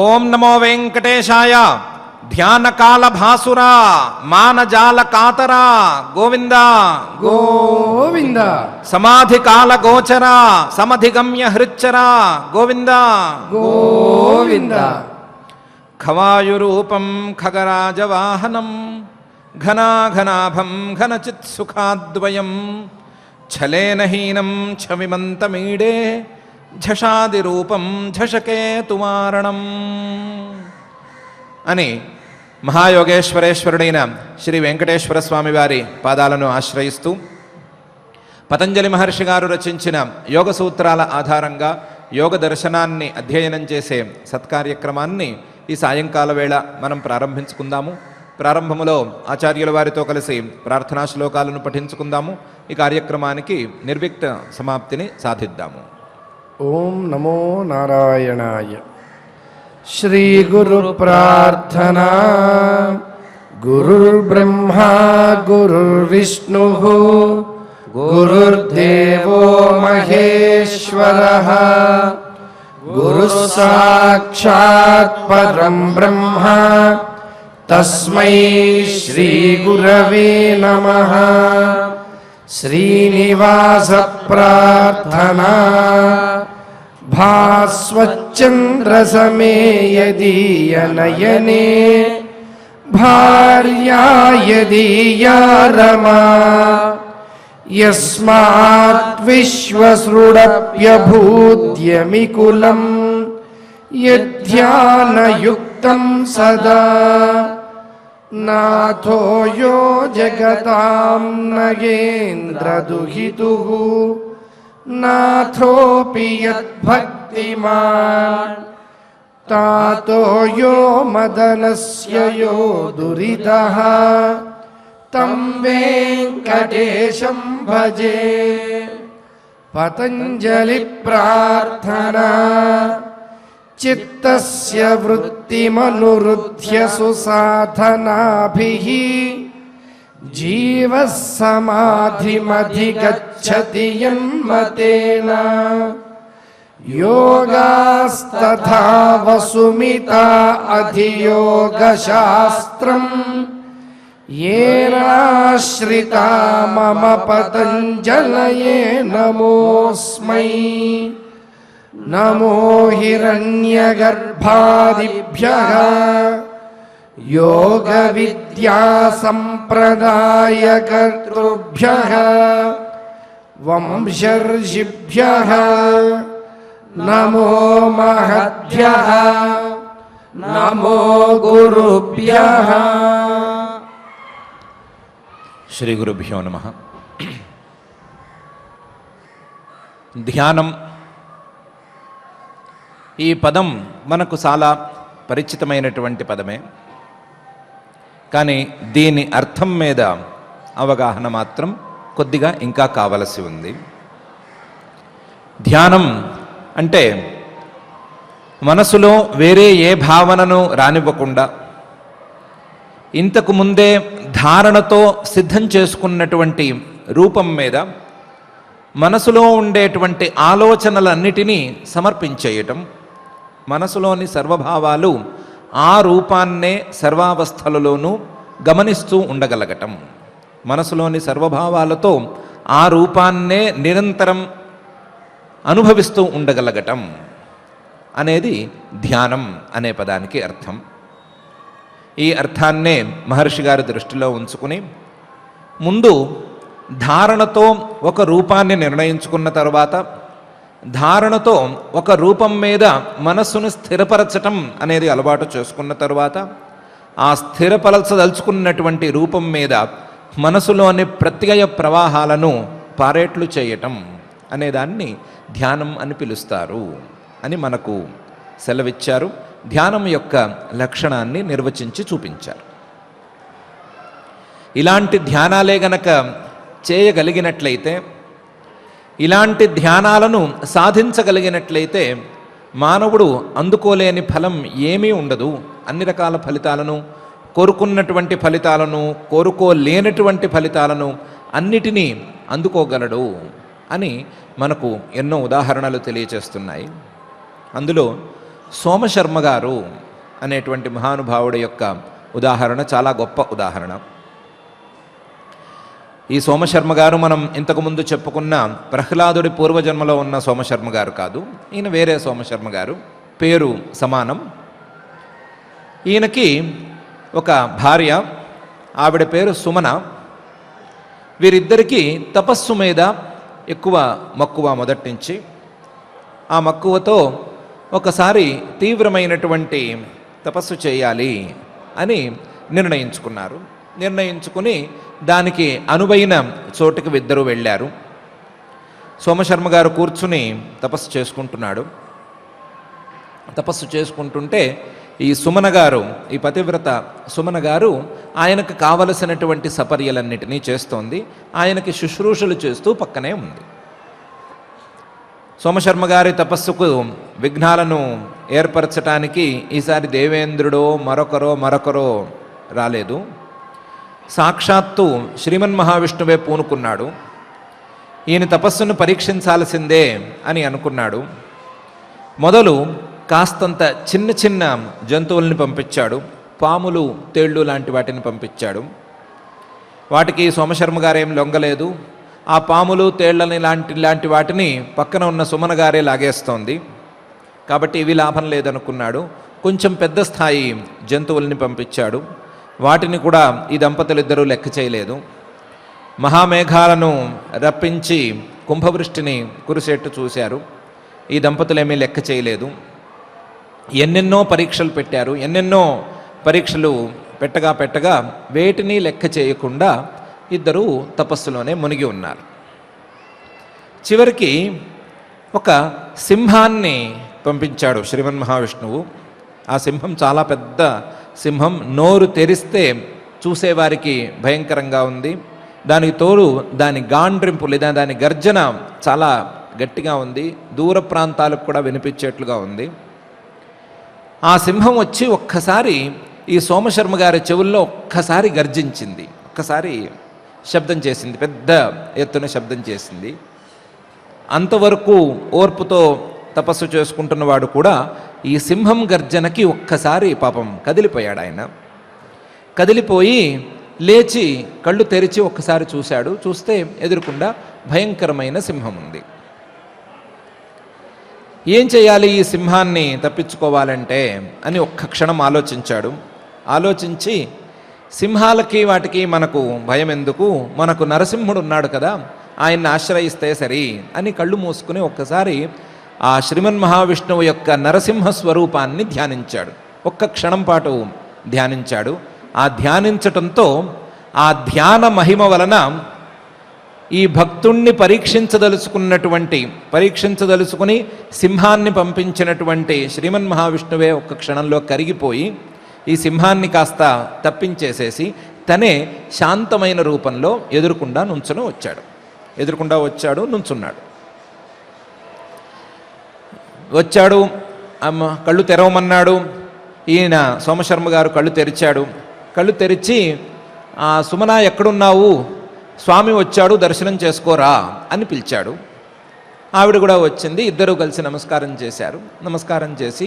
ఓం నమో వెంకటేశాయ. ధ్యాన కాల భాసురా మానజాల కాతరా గోవింద గోవింద. సమాధి కాల గోచర సమధిగమ్య హృచ్చరా గోవింద గోవింద. ఖవాయురూపం ఖగరాజవాహనం ఘనాఘనాభం ఘనచిత్సుఖాద్వయం ఛలేనహీనం ఛవిమంతమీడే ఝషాదిరూపం ఝషకే తుమారణం అని మహాయోగేశ్వరేశ్వరుడైన శ్రీ వెంకటేశ్వర స్వామి వారి పాదాలను ఆశ్రయిస్తూ పతంజలి మహర్షి గారు రచించిన యోగ సూత్రాల ఆధారంగా యోగ దర్శనాన్ని అధ్యయనం చేసే సత్కార్యక్రమాన్ని ఈ సాయంకాల వేళ మనం ప్రారంభించుకుందాము. ప్రారంభములో ఆచార్యుల వారితో కలిసి ప్రార్థనా శ్లోకాలను పఠించుకుందాము. ఈ కార్యక్రమానికి నిర్విఘ్న సమాప్తిని సాధిద్దాము. ఓం నమో నారాయణాయ. శ్రీ గురు ప్రార్థనా. గురుర్బ్రహ్మా గురుర్విష్ణు గురుర్దేవో మహేశ్వరః. గురుః సాక్షాత్ పరం బ్రహ్మ తస్మై శ్రీ గురవే నమః. శ్రీనివాస ప్రార్థనా. భాస్వచ్చంద్రసమేయదీయనయనే భార్యా యదీయా రమా. యస్మాత్ విశ్వసృడప్యభూద్యమికులం యధ్యానయుక్తం సదా. నాథో యో జగతాం నగేంద్రదుహితుః నాథోపి యద్భక్తిమాన్. తాతో యో మదనస్య యో దురితః తం వెంకటేశం భజే. పతంజలి ప్రార్థనా. చిత్తస్య వృత్తిమనురుధ్య సుసాధనాభిః జీవః సమాధిమధిగచ్చతి యన్మతేన. యోగాస్తథా వసుమితా అధియోగశాస్త్రం యేనాశ్రితా మమ పతంజలయే నమోస్మై. నమో హిరణ్యగర్భాదిభ్యః యోగ విద్యా సంప్రదాయకర్తృభ్యః వంశర్షిభ్యః నమో మహద్భ్యః నమో గురుభ్యః. శ్రీ గురుభ్యో నమః. ధ్యానం ఈ పదం మనకు చాలా పరిచితమైనటువంటి పదమే. కానీ దీని అర్థం మీద అవగాహన మాత్రం కొద్దిగా ఇంకా కావలసి ఉంది. ధ్యానం అంటే మనసులో వేరే ఏ భావనను రానివ్వకుండా ఇంతకు ముందే ధారణతో సిద్ధం చేసుకున్నటువంటి రూపం మీద మనసులో ఉండేటువంటి ఆలోచనలన్నిటినీ సమర్పించేయటం, మనసులోని సర్వభావాలు ఆ రూపాన్నే సర్వావస్థలలోనూ గమనిస్తూ ఉండగలగటం, మనసులోని సర్వభావాలతో ఆ రూపాన్నే నిరంతరం అనుభవిస్తూ ఉండగలగటం అనేది ధ్యానం అనే పదానికి అర్థం. ఈ అర్థాన్నే మహర్షి గారి దృష్టిలో ఉంచుకుని ముందు ధారణతో ఒక రూపాన్ని నిర్ణయించుకున్న తర్వాత ధారణతో ఒక రూపం మీద మనస్సును స్థిరపరచటం అనేది అలవాటు చేసుకున్న తర్వాత ఆ స్థిరపరచదలుచుకున్నటువంటి రూపం మీద మనసులోని ప్రత్యయ ప్రవాహాలను పారేట్లు చేయటం అనేదాన్ని ధ్యానం అని పిలుస్తారు అని మనకు సెలవిచ్చారు. ధ్యానం యొక్క లక్షణాన్ని నిర్వచించి చూపించారు. ఇలాంటి ధ్యానాలే గనక చేయగలిగినట్లయితే, ఇలాంటి ధ్యానాలను సాధించగలిగినట్లయితే మానవుడు అందుకోలేని ఫలం ఏమీ ఉండదు. అన్ని రకాల ఫలితాలను, కోరుకున్నటువంటి ఫలితాలను, కోరుకోలేనటువంటి ఫలితాలను అన్నిటినీ అందుకోగలడు అని మనకు ఎన్నో ఉదాహరణలు తెలియచేస్తున్నాయి. అందులో సోమశర్మ గారు అనేటువంటి మహానుభావుడి యొక్క ఉదాహరణ చాలా గొప్ప ఉదాహరణ. ఈ సోమశర్మ గారు మనం ఇంతకుముందు చెప్పుకున్న ప్రహ్లాదుడి పూర్వజన్మలో ఉన్న సోమశర్మ గారు కాదు, ఈయన వేరే సోమశర్మ గారు, పేరు సమానం. ఈయనకి ఒక భార్య, ఆవిడ పేరు సుమన. వీరిద్దరికీ తపస్సు మీద ఎక్కువ మక్కువ మొదటి నుంచి. ఆ మక్కువతో ఒకసారి తీవ్రమైనటువంటి తపస్సు చేయాలి అని నిర్ణయించుకున్నారు. నిర్ణయించుకుని దానికి అనువైన చోటుకి ఇద్దరు వెళ్ళారు. సోమశర్మ గారు కూర్చుని తపస్సు చేసుకుంటున్నాడు. తపస్సు చేసుకుంటుంటే ఈ సుమన గారు, ఈ పతివ్రత సుమన గారు ఆయనకు కావలసినటువంటి సపర్యలన్నిటినీ చేస్తోంది. ఆయనకి శుశ్రూషలు చేస్తూ పక్కనే ఉంది. సోమశర్మ గారి తపస్సుకు విఘ్నాలను ఏర్పరచటానికి ఈసారి దేవేంద్రుడో మరొకరో రాలేదు. సాక్షాత్తు శ్రీమన్ మహావిష్ణువే పూనుకున్నాడు. ఈయన తపస్సును పరీక్షించాల్సిందే అని అనుకున్నాడు. మొదలు కాస్తంత చిన్న చిన్న జంతువుల్ని పంపించాడు. పాములు, తేళ్ళు లాంటి వాటిని పంపించాడు. వాటికి సోమశర్మ గారేం లొంగలేదు. ఆ పాములు, తేళ్లని లాంటి వాటిని పక్కన ఉన్న సుమన గారే లాగేస్తోంది. కాబట్టి ఇవి లాభం లేదనుకున్నాడు. కొంచెం పెద్ద స్థాయి జంతువుల్ని పంపించాడు. వాటిని కూడా ఈ దంపతులిద్దరూ లెక్క చేయలేదు. మహామేఘాలను రప్పించి కుంభవృష్టిని కురిసేట్టు చూశారు. ఈ దంపతులేమీ లెక్క చేయలేదు. ఎన్నెన్నో పరీక్షలు పెట్టారు. ఎన్నెన్నో పరీక్షలు పెట్టగా వేటిని లెక్క చేయకుండా ఇద్దరు తపస్సులోనే మునిగి ఉన్నారు. చివరికి ఒక సింహాన్ని పంపించాడు శ్రీమన్ మహావిష్ణువు. ఆ సింహం చాలా పెద్ద సింహం. నోరు తెరిస్తే చూసేవారికి భయంకరంగా ఉంది. దానికి తోడు దాని గాండ్రింపు లేదా దాని గర్జన చాలా గట్టిగా ఉంది. దూర ప్రాంతాలకు కూడా వినిపించేట్లుగా ఉంది. ఆ సింహం వచ్చి ఒక్కసారి ఈ సోమశర్మ గారి చెవుల్లో ఒక్కసారి గర్జించింది. ఒక్కసారి శబ్దం చేసింది, పెద్ద ఎత్తున శబ్దం చేసింది. అంతవరకు ఓర్పుతో తపస్సు చేసుకుంటున్నవాడు కూడా ఈ సింహం గర్జనకి ఒక్కసారి పాపం కదిలిపోయాడు. ఆయన కదిలిపోయి లేచి కళ్ళు తెరిచి ఒక్కసారి చూశాడు. చూస్తే ఎదురుకుండా భయంకరమైన సింహం ఉంది. ఏం చేయాలి ఈ సింహాన్ని తప్పించుకోవాలంటే అని ఒక్క క్షణం ఆలోచించాడు. ఆలోచించి సింహాలకి వాటికి మనకు భయం ఎందుకు, మనకు నరసింహుడు ఉన్నాడు కదా, ఆయన్ని ఆశ్రయిస్తే సరి అని కళ్ళు మూసుకుని ఒక్కసారి ఆ శ్రీమన్ మహావిష్ణువు యొక్క నరసింహ స్వరూపాన్ని ధ్యానించాడు. ఒక్క క్షణం పాటు ధ్యానించాడు. ఆ ధ్యానించటంతో ఆ ధ్యాన మహిమ వలన ఈ భక్తుణ్ణి పరీక్షించదలుచుకుని సింహాన్ని పంపించినటువంటి శ్రీమన్ మహావిష్ణువే ఒక్క క్షణంలో కరిగిపోయి ఈ సింహాన్ని కాస్త తప్పించేసేసి తనే శాంతమైన రూపంలో ఎదురుకుండా వచ్చాడు, నుంచున్నాడు. వచ్చాడు, కళ్ళు తెరవమన్నాడు. ఈయన సోమశర్మ గారు కళ్ళు తెరిచాడు. కళ్ళు తెరిచి సుమన ఎక్కడున్నావు, స్వామి వచ్చాడు, దర్శనం చేసుకోరా అని పిలిచాడు. ఆవిడ కూడా వచ్చింది. ఇద్దరూ కలిసి నమస్కారం చేశారు. నమస్కారం చేసి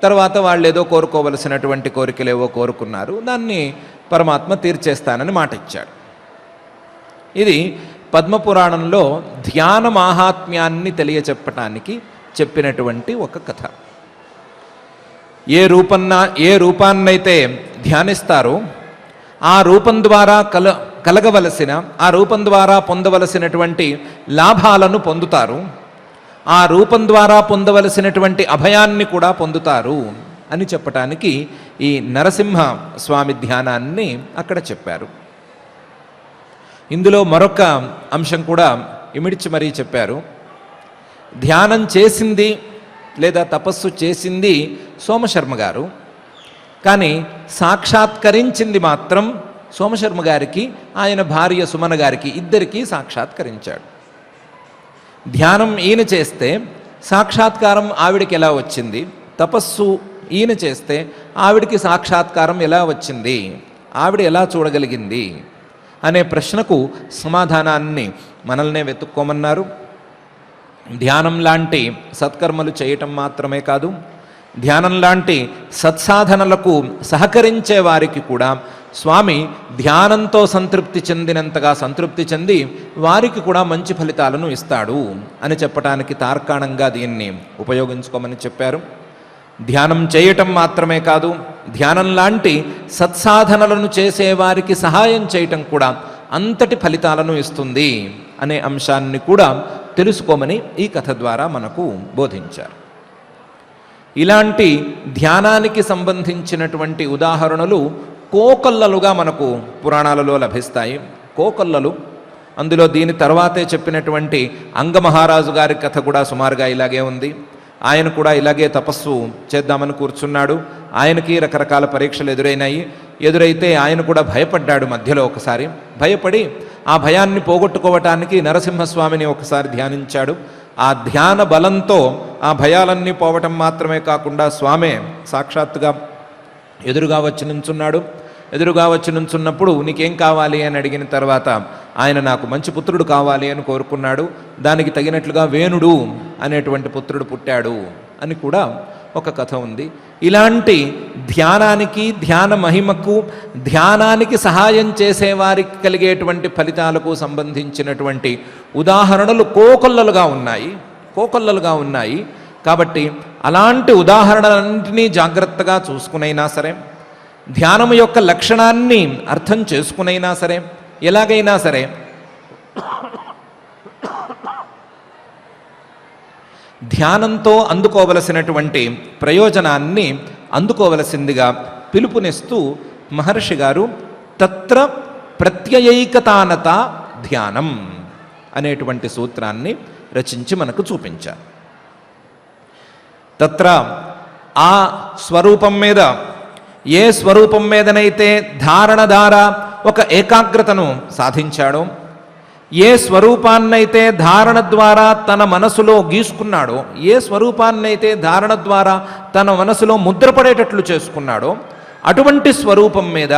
తర్వాత వాళ్ళు ఏదో కోరుకోవలసినటువంటి కోరికలేవో కోరుకున్నారు. దాన్ని పరమాత్మ తీర్చేస్తానని మాట ఇచ్చాడు. ఇది పద్మపురాణంలో ధ్యాన మాహాత్మ్యాన్ని తెలియచెప్పటానికి చెప్పినటువంటి ఒక కథ. ఏ రూపాన్నైతే ధ్యానిస్తారో ఆ రూపం ద్వారా కలగవలసిన, ఆ రూపం ద్వారా పొందవలసినటువంటి లాభాలను పొందుతారు. ఆ రూపం ద్వారా పొందవలసినటువంటి అభయాన్ని కూడా పొందుతారు అని చెప్పటానికి ఈ నరసింహ స్వామి ధ్యానాన్ని అక్కడ చెప్పారు. ఇందులో మరొక అంశం కూడా ఇమిడ్చి మరీ చెప్పారు. ధ్యానం చేసింది లేదా తపస్సు చేసింది సోమశర్మ గారు, కానీ సాక్షాత్కరించింది మాత్రం సోమశర్మ గారికి, ఆయన భార్య సుమన గారికి, ఇద్దరికీ సాక్షాత్కరించాడు. ధ్యానం ఈయన చేస్తే సాక్షాత్కారం ఆవిడికి ఎలా వచ్చింది, తపస్సు ఈయన చేస్తే ఆవిడికి సాక్షాత్కారం ఎలా వచ్చింది, ఆవిడ ఎలా చూడగలిగింది అనే ప్రశ్నకు సమాధానాన్ని మనల్నే వెతుక్కోమన్నారు. ధ్యానం లాంటి సత్కర్మలు చేయటం మాత్రమే కాదు, ధ్యానం లాంటి సత్సాధనలకు సహకరించే వారికి కూడా స్వామి ధ్యానంతో సంతృప్తి చెందినంతగా సంతృప్తి చెంది వారికి కూడా మంచి ఫలితాలను ఇస్తాడు అని చెప్పటానికి తార్కాణంగా దీన్ని ఉపయోగించుకోమని చెప్పారు. ధ్యానం చేయటం మాత్రమే కాదు, ధ్యానం లాంటి సత్సాధనలను చేసేవారికి సహాయం చేయటం కూడా అంతటి ఫలితాలను ఇస్తుంది అనే అంశాన్ని కూడా తెలుసుకోమని ఈ కథ ద్వారా మనకు బోధించారు. ఇలాంటి ధ్యానానికి సంబంధించినటువంటి ఉదాహరణలు కోకొల్లలుగా మనకు పురాణాలలో లభిస్తాయి. కోకొల్లలు, అందులో దీని తర్వాతే చెప్పినటువంటి అంగమహారాజు గారి కథ కూడా సుమారుగా ఇలాగే ఉంది. ఆయన కూడా ఇలాగే తపస్సు చేద్దామని కూర్చున్నాడు. ఆయనకి రకరకాల పరీక్షలు ఎదురైతే ఆయన కూడా భయపడ్డాడు. మధ్యలో ఒకసారి భయపడి ఆ భయాన్ని పోగొట్టుకోవటానికి నరసింహస్వామిని ఒకసారి ధ్యానించాడు. ఆ ధ్యాన బలంతో ఆ భయాలన్నీ పోవటం మాత్రమే కాకుండా స్వామే సాక్షాత్తుగా ఎదురుగా వచ్చి నుంచున్నప్పుడు నీకేం కావాలి అని అడిగిన తర్వాత ఆయన నాకు మంచి పుత్రుడు కావాలి అని కోరుకున్నాడు. దానికి తగినట్లుగా వేణుడు అనేటువంటి పుత్రుడు పుట్టాడు అని కూడా ఒక కథ ఉంది. ఇలాంటి ధ్యానానికి, ధ్యాన మహిమకు, ధ్యానానికి సహాయం చేసేవారికి కలిగేటువంటి ఫలితాలకు సంబంధించినటువంటి ఉదాహరణలు కోకొల్లలుగా ఉన్నాయి. కాబట్టి అలాంటి ఉదాహరణలన్నింటినీ జాగ్రత్తగా చూసుకునైనా సరే, ధ్యానం యొక్క లక్షణాన్ని అర్థం చేసుకునైనా సరే, ఎలాగైనా సరే ధ్యానంతో అందుకోవలసినటువంటి ప్రయోజనాన్ని అందుకోవలసిందిగా పిలుపునిస్తూ మహర్షి గారు తత్ర ప్రత్యయైకతానత ధ్యానం అనేటువంటి సూత్రాన్ని రచించి మనకు చూపించారు. తత్ర ఆ స్వరూపం మీద, ఏ స్వరూపం మీదనైతే ధారణ ద్వారా ఒక ఏకాగ్రతను సాధించాడో, ఏ స్వరూపాన్నైతే ధారణ ద్వారా తన మనసులో గీసుకున్నాడో, ఏ స్వరూపాన్నైతే ధారణ ద్వారా తన మనసులో ముద్రపడేటట్లు చేసుకున్నాడో, అటువంటి స్వరూపం మీద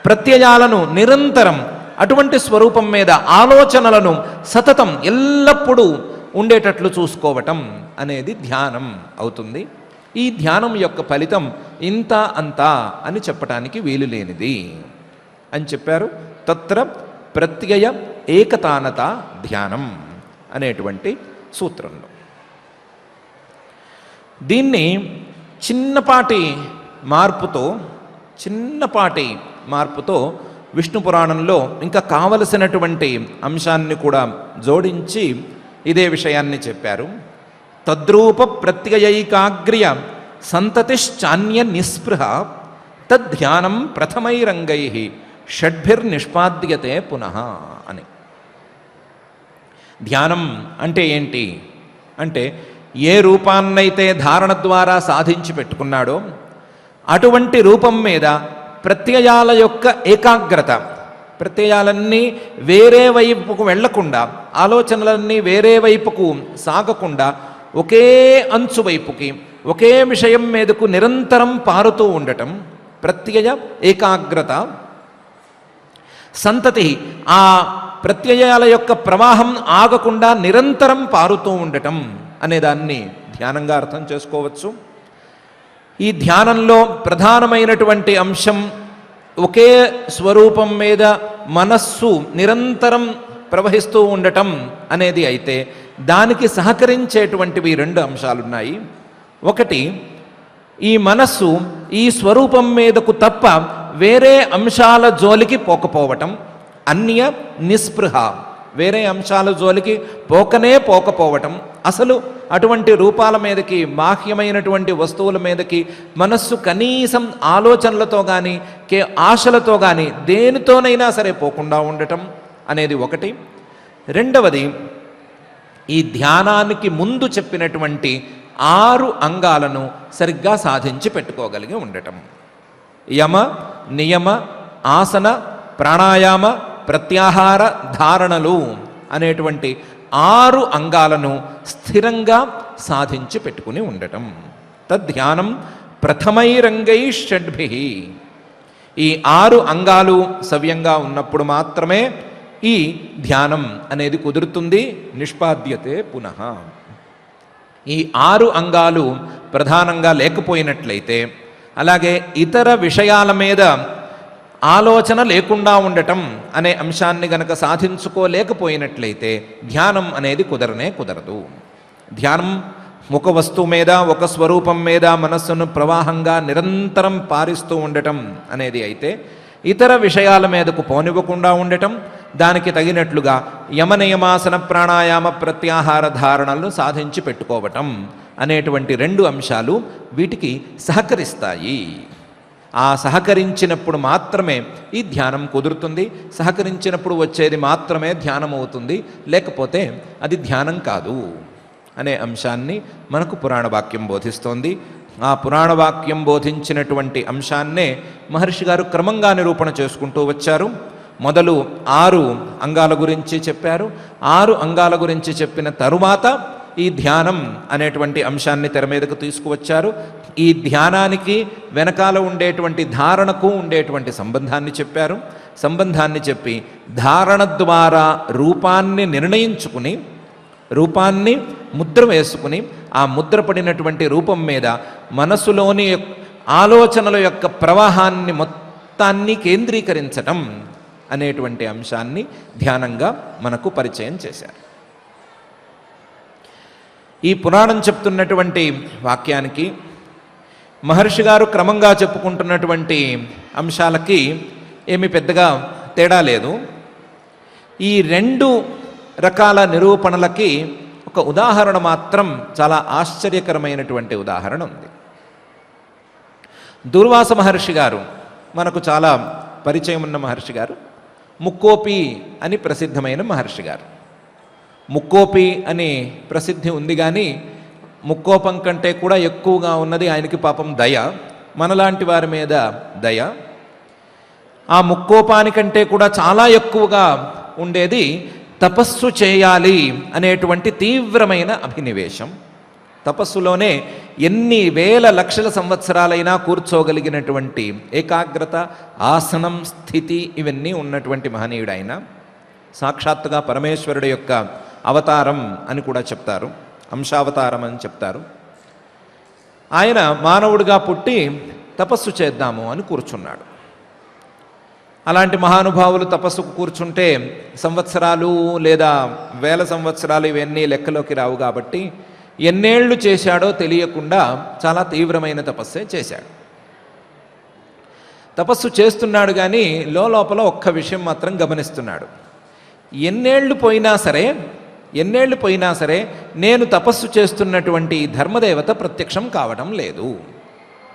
ప్రత్యయాలను నిరంతరం, అటువంటి స్వరూపం మీద ఆలోచనలను సతతం ఎల్లప్పుడూ ఉండేటట్లు చూసుకోవటం అనేది ధ్యానం అవుతుంది. ఈ ధ్యానం యొక్క ఫలితం ఇంత అంతా అని చెప్పటానికి వీలు లేనిది అని చెప్పారు. తత్ర ప్రత్యయ ఏకతానత ధ్యానం అనేటువంటి సూత్రంలో దీన్ని చిన్నపాటి మార్పుతో విష్ణు పురాణంలో ఇంకా కావలసినటువంటి అంశాన్ని కూడా జోడించి ఇదే విషయాన్ని చెప్పారు. తద్రూప ప్రత్యయైకాగ్ర్య సంతతిశ్చాన్య నిస్పృహ తద్ధ్యానం ప్రథమైరంగై షడ్భిర్నిష్పాద్యతే పునః అని. ధ్యానం అంటే ఏంటి అంటే, ఏ రూపాన్నైతే ధారణ ద్వారా సాధించి పెట్టుకున్నాడో అటువంటి రూపం మీద ప్రత్యయాల యొక్క ఏకాగ్రత, ప్రత్యయాలన్నీ వేరే వైపుకు వెళ్లకుండా, ఆలోచనలన్నీ వేరే వైపుకు సాగకుండా ఒకే అంచు వైపుకి, ఒకే విషయం మీదకు నిరంతరం పారుతూ ఉండటం ప్రత్యయ ఏకాగ్రత. సంతతి, ఆ ప్రత్యయాల యొక్క ప్రవాహం ఆగకుండా నిరంతరం పారుతూ ఉండటం అనేదాన్ని ధ్యానంగా అర్థం చేసుకోవచ్చు. ఈ ధ్యానంలో ప్రధానమైనటువంటి అంశం ఒకే స్వరూపం మీద మనస్సు నిరంతరం ప్రవహిస్తూ ఉండటం అనేది అయితే, దానికి సహకరించేటువంటివి రెండు అంశాలున్నాయి. ఒకటి, ఈ మనస్సు ఈ స్వరూపం మీదకు తప్ప వేరే అంశాల జోలికి పోకపోవటం. అన్య నిస్పృహ, వేరే అంశాల జోలికి పోకపోవటం. అసలు అటువంటి రూపాల మీదకి, బాహ్యమైనటువంటి వస్తువుల మీదకి మనస్సు కనీసం ఆలోచనలతో కానీ, ఆశలతో కానీ దేనితోనైనా సరే పోకుండా ఉండటం అనేది ఒకటి. రెండవది, ఈ ధ్యానానికి ముందు చెప్పినటువంటి 6 అంగాలను సరిగ్గా సాధించి పెట్టుకోగలిగి ఉండటం. యమ, నియమ, ఆసన, ప్రాణాయామ, ప్రత్యాహార, ధారణలు అనేటువంటి 6 అంగాలను స్థిరంగా సాధించి పెట్టుకుని ఉండటం. తద్ధ్యానం ప్రథమైరంగై షడ్భి. ఈ 6 అంగాలు సవ్యంగా ఉన్నప్పుడు మాత్రమే ఈ ధ్యానం అనేది కుదురుతుంది. నిష్పాద్యతే పునః. ఈ 6 అంగాలు ప్రధానంగా లేకపోయినట్లయితే, అలాగే ఇతర విషయాల మీద ఆలోచన లేకుండా ఉండటం అనే అంశాన్ని గనక సాధించుకోలేకపోయినట్లయితే ధ్యానం అనేది కుదరనే కుదరదు. ధ్యానం ఒక వస్తువు మీద, ఒక స్వరూపం మీద మనస్సును ప్రవాహంగా నిరంతరం పారిస్తూ ఉండటం అనేది అయితే, ఇతర విషయాల మీదకు పోనివ్వకుండా ఉండటం, దానికి తగినట్లుగా యమనియమాసన ప్రాణాయామ ప్రత్యాహార ధారణలను సాధించి పెట్టుకోవటం అనేటువంటి 2 అంశాలు వీటికి సహకరిస్తాయి. ఆ సహకరించినప్పుడు మాత్రమే ఈ ధ్యానం కుదురుతుంది. సహకరించినప్పుడు వచ్చేది మాత్రమే ధ్యానం అవుతుంది, లేకపోతే అది ధ్యానం కాదు అనే అంశాన్ని మనకు పురాణ వాక్యం బోధిస్తోంది. ఆ పురాణ వాక్యం బోధించినటువంటి అంశాన్నే మహర్షి గారు క్రమంగా నిరూపణ చేసుకుంటూ వచ్చారు. మొదలు 6 అంగాల గురించి చెప్పారు. 6 అంగాల గురించి చెప్పిన తరువాత ఈ ధ్యానం అనేటువంటి అంశాన్ని తెర మీదకు తీసుకువచ్చారు. ఈ ధ్యానానికి వెనకాల ఉండేటువంటి ధారణకు ఉండేటువంటి సంబంధాన్ని చెప్పారు. సంబంధాన్ని చెప్పి ధారణ ద్వారా రూపాన్ని నిర్ణయించుకుని, రూపాన్ని ముద్ర వేసుకుని, ఆ ముద్ర పడినటువంటి రూపం మీద మనసులోని ఆలోచనల యొక్క ప్రవాహాన్ని మొత్తాన్ని కేంద్రీకరించటం అనేటువంటి అంశాన్ని ధ్యానంగా మనకు పరిచయం చేశారు. ఈ పురాణం చెప్తున్నటువంటి వాక్యానికి మహర్షి గారు క్రమంగా చెప్పుకుంటున్నటువంటి అంశాలకి ఏమి పెద్దగా తేడా లేదు. ఈ 2 రకాల నిరూపణలకి ఒక ఉదాహరణ మాత్రం చాలా ఆశ్చర్యకరమైనటువంటి ఉదాహరణ ఉంది. దుర్వాస మహర్షి గారు మనకు చాలా పరిచయం ఉన్న మహర్షి గారు. ముక్కోపి అని ప్రసిద్ధమైన మహర్షి గారు. ముక్కోపి అని ప్రసిద్ధి ఉంది, కానీ ముక్కోపం కంటే కూడా ఎక్కువగా ఉన్నది ఆయనకి పాపం దయ, మనలాంటి వారి మీద దయ. ఆ ముక్కోపానికంటే కూడా చాలా ఎక్కువగా ఉండేది తపస్సు చేయాలి అనేటువంటి తీవ్రమైన అభినివేశం. తపస్సులోనే ఎన్ని వేల లక్షల సంవత్సరాలైనా కూర్చోగలిగినటువంటి ఏకాగ్రత, ఆసనం, స్థితి ఇవన్నీ ఉన్నటువంటి మహనీయుడైన, సాక్షాత్తుగా పరమేశ్వరుడు యొక్క అవతారం అని కూడా చెప్తారు, అంశావతారం అని చెప్తారు. ఆయన మానవుడిగా పుట్టి తపస్సు చేద్దాము అని కూర్చున్నాడు. అలాంటి మహానుభావులు తపస్సుకు కూర్చుంటే సంవత్సరాలు లేదా వేల సంవత్సరాలు ఇవన్నీ లెక్కలోకి రావు. కాబట్టి ఎన్నేళ్లు చేశాడో తెలియకుండా చాలా తీవ్రమైన తపస్సే చేశాడు. తపస్సు చేస్తున్నాడు, కానీ లోపల ఒక్క విషయం మాత్రం గమనిస్తున్నాడు. ఎన్నేళ్లు పోయినా సరే నేను తపస్సు చేస్తున్నటువంటి ధర్మదేవత ప్రత్యక్షం కావడం లేదు.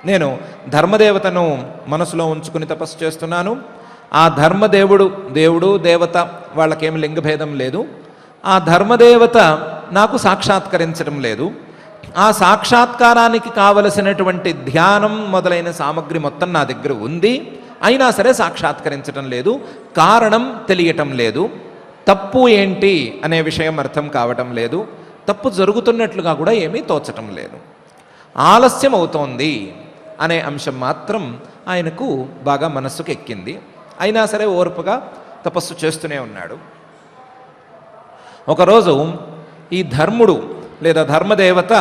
నేను ధర్మదేవతను మనసులో ఉంచుకుని తపస్సు చేస్తున్నాను. ఆ ధర్మదేవుడు, దేవత వాళ్ళకేమి లింగభేదం లేదు. ఆ ధర్మదేవత నాకు సాక్షాత్కరించడం లేదు. ఆ సాక్షాత్కారానికి కావలసినటువంటి ధ్యానం మొదలైన సామగ్రి మొత్తం నా దగ్గర ఉంది, అయినా సరే సాక్షాత్కరించడం లేదు. కారణం తెలియటం లేదు. తప్పు ఏంటి అనే విషయం అర్థం కావటం లేదు. తప్పు జరుగుతున్నట్లుగా కూడా ఏమీ తోచటం లేదు. ఆలస్యం అవుతోంది అనే అంశం మాత్రం ఆయనకు బాగా మనస్సుకు ఎక్కింది. అయినా సరే ఓర్పుగా తపస్సు చేస్తూనే ఉన్నాడు. ఒకరోజు ఈ ధర్ముడు లేదా ధర్మదేవత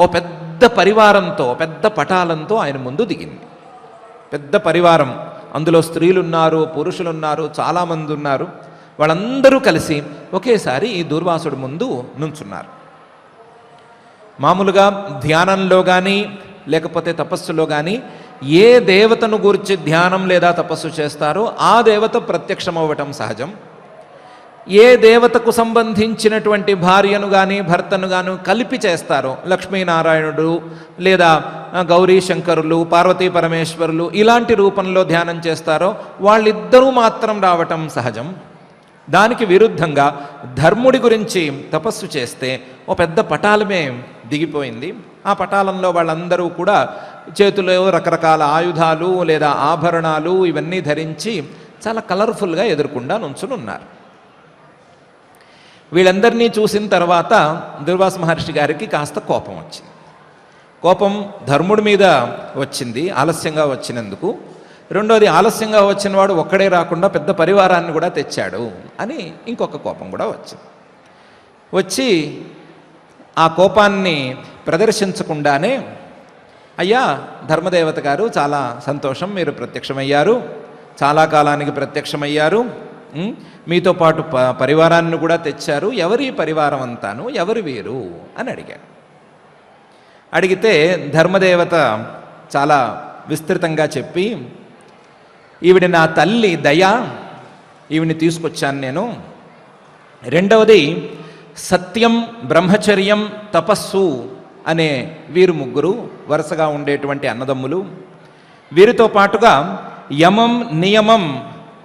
ఓ పెద్ద పరివారంతో, పెద్ద పటాలంతో ఆయన ముందు దిగింది. పెద్ద పరివారం, అందులో స్త్రీలున్నారు, పురుషులున్నారు, చాలామంది ఉన్నారు. వాళ్ళందరూ కలిసి ఒకేసారి ఈ దుర్వాసుడు ముందు నుంచున్నారు. మామూలుగా ధ్యానంలో కానీ లేకపోతే తపస్సులో కానీ ఏ దేవతను గురించి ధ్యానం లేదా తపస్సు చేస్తారో ఆ దేవత ప్రత్యక్షమవ్వటం సహజం. ఏ దేవతకు సంబంధించినటువంటి భార్యను కానీ భర్తను కానీ కలిపి చేస్తారో, లక్ష్మీనారాయణుడు లేదా గౌరీ శంకరులు, పార్వతీ పరమేశ్వరులు ఇలాంటి రూపంలో ధ్యానం చేస్తారో వాళ్ళిద్దరూ మాత్రం రావటం సహజం. దానికి విరుద్ధంగా ధర్ముడి గురించి తపస్సు చేస్తే ఓ పెద్ద పటాలమే దిగిపోయింది. ఆ పటాలంలో వాళ్ళందరూ కూడా చేతిలో రకరకాల ఆయుధాలు లేదా ఆభరణాలు ఇవన్నీ ధరించి చాలా కలర్ఫుల్గా ఎదుర్కొండా నుంచుని ఉన్నారు. వీళ్ళందరినీ చూసిన తర్వాత దుర్వాస మహర్షి గారికి కాస్త కోపం వచ్చింది. కోపం ధర్ముడి మీద వచ్చింది, ఆలస్యంగా వచ్చినందుకు. రెండోది, ఆలస్యంగా వచ్చినవాడు ఒక్కడే రాకుండా పెద్ద పరివారాన్ని కూడా తెచ్చాడు అని ఇంకొక కోపం కూడా వచ్చింది. వచ్చి ఆ కోపాన్ని ప్రదర్శించకుండానే, అయ్యా ధర్మదేవత గారు చాలా సంతోషం, మీరు ప్రత్యక్షమయ్యారు, చాలా కాలానికి ప్రత్యక్షమయ్యారు, మీతో పాటు పరివారాన్ని కూడా తెచ్చారు, ఎవరి పరివారం అంతాను, ఎవరు వీరు అని అడిగాడు. అడిగితే ధర్మదేవత చాలా విస్తృతంగా చెప్పి, ఈవిడ నా తల్లి దయ, ఈవిని తీసుకొచ్చాను నేను. రెండవది సత్యం, బ్రహ్మచర్యం, తపస్సు అనే వీరు ముగ్గురు వరుసగా ఉండేటువంటి అన్నదమ్ములు. వీరితో పాటుగా యమం, నియమం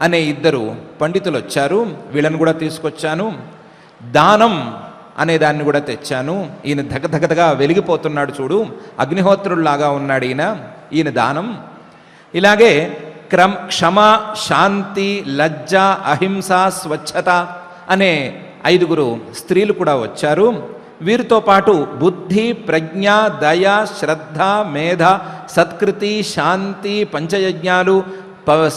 అనే ఇద్దరు పండితులు వచ్చారు, వీళ్ళని కూడా తీసుకొచ్చాను. దానం అనే దాన్ని కూడా తెచ్చాను. ఈయన ధగధగధగా వెలిగిపోతున్నాడు చూడు, అగ్నిహోత్రుల్లాగా ఉన్నాడు ఈయన దానం. ఇలాగే క్షమ, శాంతి, లజ్జ, అహింస, స్వచ్ఛత అనే 5 స్త్రీలు కూడా వచ్చారు. వీరితో పాటు బుద్ధి, ప్రజ్ఞ, దయ, శ్రద్ధ, మేధ, సత్కృతి, శాంతి, పంచయజ్ఞాలు,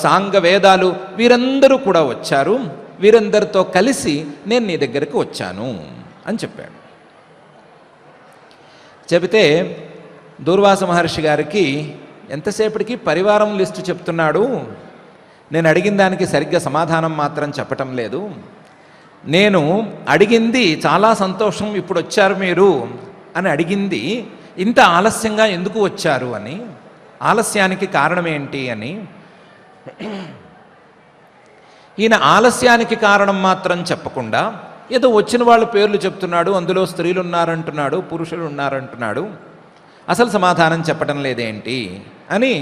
సాంగ వేదాలు వీరందరూ కూడా వచ్చారు. వీరందరితో కలిసి నేను నీ దగ్గరికి వచ్చాను అని చెప్పాడు. చెబితే దూర్వాస మహర్షి గారికి ఎంతసేపటికి పరివారం లిస్టు చెప్తున్నాడు, నేను అడిగిన దానికి సరిగ్గా సమాధానం మాత్రం చెప్పటం లేదు. నేను అడిగింది చాలా సంతోషం, ఇప్పుడు వచ్చారు మీరు అని అడిగింది, ఇంత ఆలస్యంగా ఎందుకు వచ్చారు అని, ఆలస్యానికి కారణం ఏంటి అని. ఈయన ఆలస్యానికి కారణం మాత్రం చెప్పకుండా ఏదో వచ్చిన వాళ్ళ పేర్లు చెప్తున్నాడు, అందులో స్త్రీలు ఉన్నారంటున్నాడు, పురుషులు ఉన్నారంటున్నాడు, అసలు సమాధానం చెప్పడం లేదేంటి అని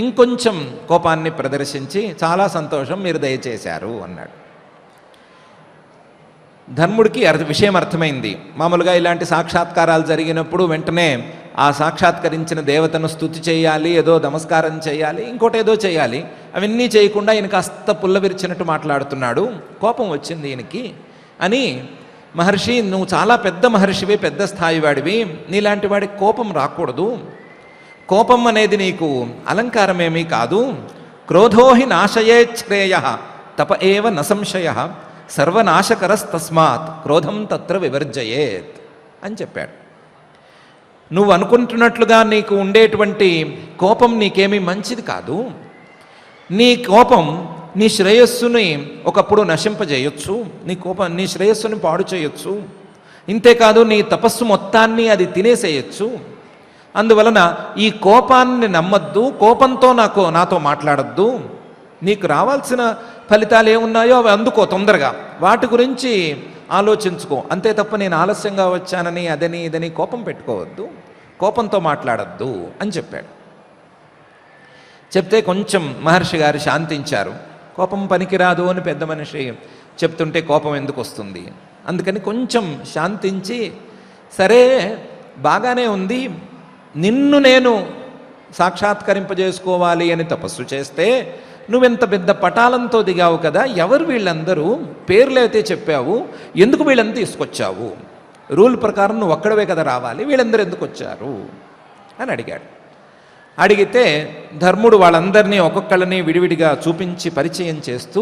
ఇంకొంచెం కోపాన్ని ప్రదర్శించి, చాలా సంతోషం మీరు దయచేశారు అన్నాడు. ధర్ముడికి విషయం అర్థమైంది. మామూలుగా ఇలాంటి సాక్షాత్కారాలు జరిగినప్పుడు వెంటనే ఆ సాక్షాత్కరించిన దేవతను స్తుతి చేయాలి, ఏదో నమస్కారం చేయాలి, ఇంకోటి ఏదో చేయాలి. అవన్నీ చేయకుండా ఈయన కాస్త పుల్ల విరిచినట్టు మాట్లాడుతున్నాడు. కోపం వచ్చింది ఈయనకి. అని, మహర్షి నువ్వు చాలా పెద్ద మహర్షివి, పెద్ద స్థాయి వాడివి, నీలాంటి వాడికి కోపం రాకూడదు. కోపం అనేది నీకు అలంకారమేమీ కాదు. క్రోధోహి నాశయే శ్రేయ తప ఏవ న సంశయ సర్వనాశకరస్తస్మాత్ క్రోధం తత్ర వివర్జయేత్ అని చెప్పాడు. నువ్వు అనుకుంటున్నట్లుగా నీకు ఉండేటువంటి కోపం నీకేమీ మంచిది కాదు. నీ కోపం నీ శ్రేయస్సుని ఒకప్పుడు నశింపజేయొచ్చు, నీ శ్రేయస్సుని పాడు చేయొచ్చు. ఇంతేకాదు నీ తపస్సు మొత్తాన్ని అది తినేసేయచ్చు. అందువలన ఈ కోపాన్ని నమ్మద్దు, కోపంతో నాతో మాట్లాడద్దు. నీకు రావాల్సిన ఫలితాలు ఏమున్నాయో అవి అందుకో తొందరగా, వాటి గురించి ఆలోచించుకో. అంతే తప్ప నేను ఆలస్యంగా వచ్చానని అదని ఇదని కోపం పెట్టుకోవద్దు, కోపంతో మాట్లాడద్దు అని చెప్పాడు. చెప్తే కొంచెం మహర్షి గారు శాంతించారు. కోపం పనికిరాదు అని పెద్ద మనిషి చెప్తుంటే కోపం ఎందుకు వస్తుంది, అందుకని కొంచెం శాంతించి, సరే బాగానే ఉంది, నిన్ను నేను సాక్షాత్కరింపజేసుకోవాలి అని తపస్సు చేస్తే నువ్వెంత పెద్ద పటాలంతో దిగావు కదా, ఎవరు వీళ్ళందరూ, పేర్లైతే చెప్పావు, ఎందుకు వీళ్ళని తీసుకొచ్చావు, రూల్ ప్రకారం నువ్వు ఒక్కడవే కదా రావాలి, వీళ్ళందరూ ఎందుకు వచ్చారు అని అడిగాడు. అడిగితే ధర్ముడు వాళ్ళందరినీ ఒక్కొక్కళ్ళని విడివిడిగా చూపించి పరిచయం చేస్తూ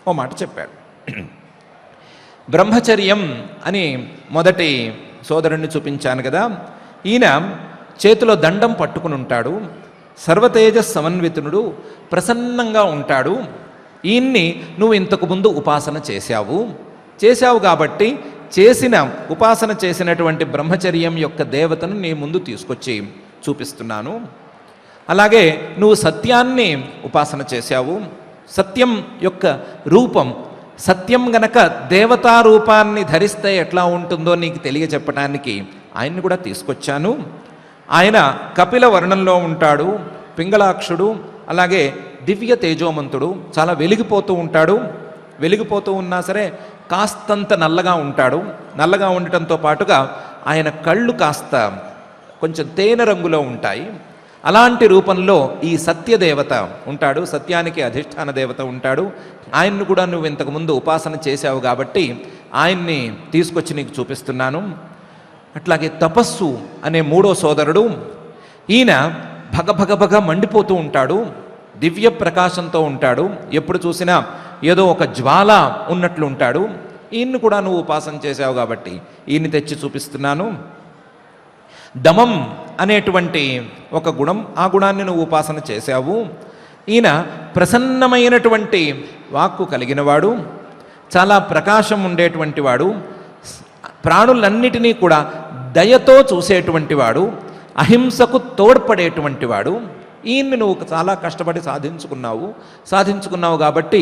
ఓ మాట చెప్పాడు. బ్రహ్మచర్యం అని మొదటి సోదరుణ్ణి చూపించాను కదా, ఈయన చేతిలో దండం పట్టుకుని ఉంటాడు, సర్వతేజ సమన్వితునుడు, ప్రసన్నంగా ఉంటాడు. ఈయన్ని నువ్వు ఇంతకు ముందు ఉపాసన చేశావు కాబట్టి ఉపాసన చేసినటువంటి బ్రహ్మచర్యం యొక్క దేవతను నీ ముందు తీసుకొచ్చి చూపిస్తున్నాను. అలాగే నువ్వు సత్యాన్ని ఉపాసన చేశావు, సత్యం యొక్క రూపం, సత్యం గనక దేవతా రూపాన్ని ధరిస్తే ఎట్లా ఉంటుందో నీకు తెలియచెప్పటానికి ఆయన్ని కూడా తీసుకొచ్చాను. ఆయన కపిల వర్ణంలో ఉంటాడు, పింగళాక్షుడు, అలాగే దివ్య తేజోమంతుడు, చాలా వెలిగిపోతూ ఉంటాడు. వెలిగిపోతూ ఉన్నా సరే కాస్తంత నల్లగా ఉంటాడు. నల్లగా ఉండటంతో పాటుగా ఆయన కళ్ళు కాస్త కొంచెం తేనె రంగులో ఉంటాయి. అలాంటి రూపంలో ఈ సత్యదేవత ఉంటాడు, సత్యానికి అధిష్టాన దేవత ఉంటాడు. ఆయన్ను కూడా నువ్వు ఇంతకుముందు ఉపాసన చేశావు కాబట్టి ఆయన్ని తీసుకొచ్చి నీకు చూపిస్తున్నాను. అట్లాగే తపస్సు అనే మూడో సోదరుడు, ఈయన భగభగభగ మండిపోతూ ఉంటాడు, దివ్య ప్రకాశంతో ఉంటాడు, ఎప్పుడు చూసినా ఏదో ఒక జ్వాల ఉన్నట్లు ఉంటాడు. ఈయన్ని కూడా నువ్వు ఉపాసన చేసావు కాబట్టి ఈయన్ని తెచ్చి చూపిస్తున్నాను. దమం అనేటువంటి ఒక గుణం, ఆ గుణాన్ని నువ్వు ఉపాసన చేశావు. ఈయన ప్రసన్నమైనటువంటి వాక్కు కలిగినవాడు, చాలా ప్రకాశం ఉండేటువంటి వాడు, ప్రాణులన్నిటినీ కూడా దయతో చూసేటువంటి వాడు, అహింసకు తోడ్పడేటువంటి వాడు. ఈయన్ని నువ్వు చాలా కష్టపడి సాధించుకున్నావు కాబట్టి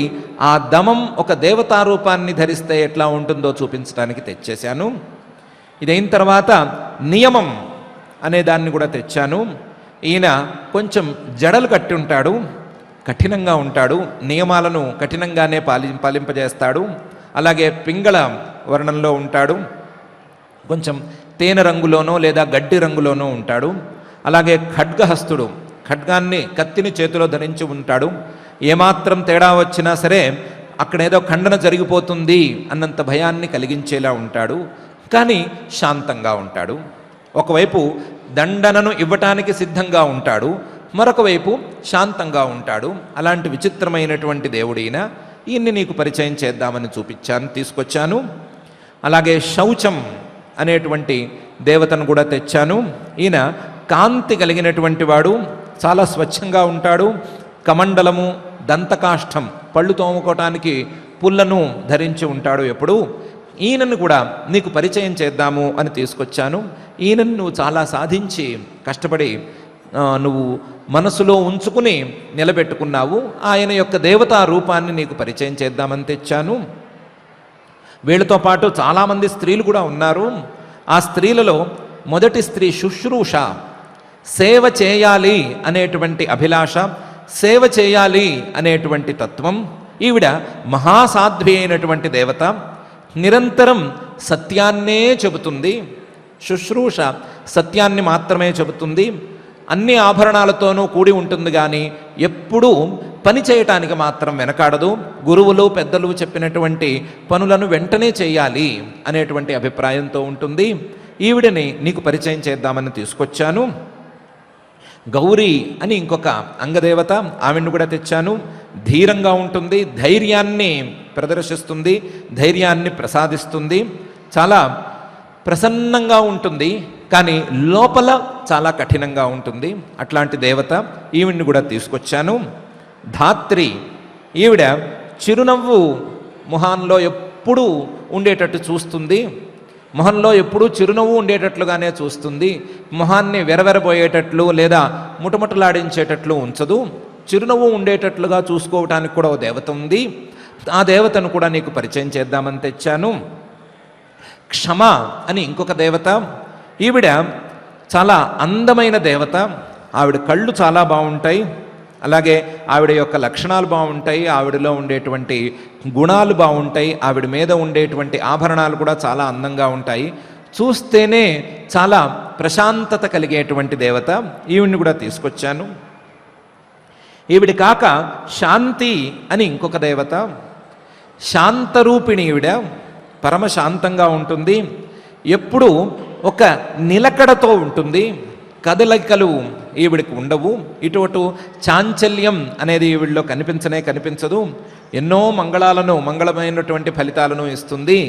ఆ దమం ఒక దేవతా రూపాన్ని ధరిస్తే ఎట్లా ఉంటుందో చూపించడానికి తెచ్చేశాను. ఇదైన తర్వాత నియమం అనే దాన్ని కూడా తెచ్చాను. ఈయన కొంచెం జడలు కట్టి ఉంటాడు, కఠినంగా ఉంటాడు, నియమాలను కఠినంగానే పాలింపజేస్తాడు. అలాగే పింగళ వర్ణంలో ఉంటాడు, కొంచెం తేనె రంగులోనో లేదా గడ్డి రంగులోనో ఉంటాడు. అలాగే ఖడ్గహస్తుడు, కత్తిని చేతిలో ధరించి ఉంటాడు. ఏమాత్రం తేడా వచ్చినా సరే అక్కడేదో ఖండన జరిగిపోతుంది అన్నంత భయాన్ని కలిగించేలా ఉంటాడు. కానీ శాంతంగా ఉంటాడు. ఒకవైపు దండనను ఇవ్వటానికి సిద్ధంగా ఉంటాడు, మరొక వైపు శాంతంగా ఉంటాడు. అలాంటి విచిత్రమైనటువంటి దేవుడైన ఈయన్ని నీకు పరిచయం చేద్దామని తీసుకొచ్చాను. అలాగే శౌచం అనేటువంటి దేవతను కూడా తెచ్చాను. ఈయన కాంతి కలిగినటువంటి వాడు, చాలా స్వచ్ఛంగా ఉంటాడు. కమండలము, దంతకాష్టం, పళ్ళు తోముకోవటానికి పుల్లను ధరించి ఉంటాడు ఎప్పుడు. ఈయనను కూడా నీకు పరిచయం చేద్దాము అని తీసుకొచ్చాను. ఈయనను నువ్వు చాలా సాధించి కష్టపడి నువ్వు మనసులో ఉంచుకుని నిలబెట్టుకున్నావు. ఆయన యొక్క దేవతా రూపాన్ని నీకు పరిచయం చేద్దామని తెచ్చాను. వీళ్ళతో పాటు చాలామంది స్త్రీలు కూడా ఉన్నారు. ఆ స్త్రీలలో మొదటి స్త్రీ శుశ్రూష, సేవ చేయాలి అనేటువంటి అభిలాష, సేవ చేయాలి అనేటువంటి తత్వం. ఈవిడ మహాసాధ్వి అయినటువంటి దేవత, నిరంతరం సత్యాన్నే చెబుతుంది. శుశ్రూష సత్యాన్ని మాత్రమే చెబుతుంది. అన్ని ఆభరణాలతోనూ కూడి ఉంటుంది, కానీ ఎప్పుడూ పని చేయటానికి మాత్రం వెనకాడదు. గురువులు పెద్దలు చెప్పినటువంటి పనులను వెంటనే చేయాలి అనేటువంటి అభిప్రాయంతో ఉంటుంది. ఈవిడని నీకు పరిచయం చేద్దామని తీసుకొచ్చాను. గౌరీ అని ఇంకొక అంగదేవత, ఆవిడ్ని కూడా తెచ్చాను. ధీరంగా ఉంటుంది, ధైర్యాన్ని ప్రదర్శిస్తుంది, ధైర్యాన్ని ప్రసాదిస్తుంది, చాలా ప్రసన్నంగా ఉంటుంది, కానీ లోపల చాలా కఠినంగా ఉంటుంది. అట్లాంటి దేవత, ఈవిడ్ని కూడా తీసుకొచ్చాను. ధాత్రి, ఈవిడ చిరునవ్వు మొహాన్లో ఎప్పుడూ ఉండేటట్టు చూస్తుంది, మొహంలో ఎప్పుడూ చిరునవ్వు ఉండేటట్లుగానే చూస్తుంది. మొహాన్ని వెరవెరబోయేటట్లు లేదా ముటముటలాడించేటట్లు ఉంచదు. చిరునవ్వు ఉండేటట్లుగా చూసుకోవటానికి కూడా ఓ దేవత ఉంది. ఆ దేవతను కూడా నీకు పరిచయం చేద్దామని తెచ్చాను. క్షమ అని ఇంకొక దేవత, ఈవిడ చాలా అందమైన దేవత. ఆవిడ కళ్ళు చాలా బాగుంటాయి, అలాగే ఆవిడ యొక్క లక్షణాలు బాగుంటాయి, ఆవిడలో ఉండేటువంటి గుణాలు బాగుంటాయి, ఆవిడ మీద ఉండేటువంటి ఆభరణాలు కూడా చాలా అందంగా ఉంటాయి. చూస్తేనే చాలా ప్రశాంతత కలిగేటువంటి దేవత. ఈవిడ్ని కూడా తీసుకొచ్చాను. ఈవిడ కాక శాంతి అని ఇంకొక దేవత, శాంతరూపిణి. ఈవిడ పరమశాంతంగా ఉంటుంది, ఎప్పుడూ ఒక నిలకడతో ఉంటుంది, కదలికలు ఈవిడికి ఉండవు. ఇటు చాంచల్యం అనేది ఈవిడిలో కనిపించదు. ఎన్నో మంగళమైనటువంటి ఫలితాలను ఇస్తుంది.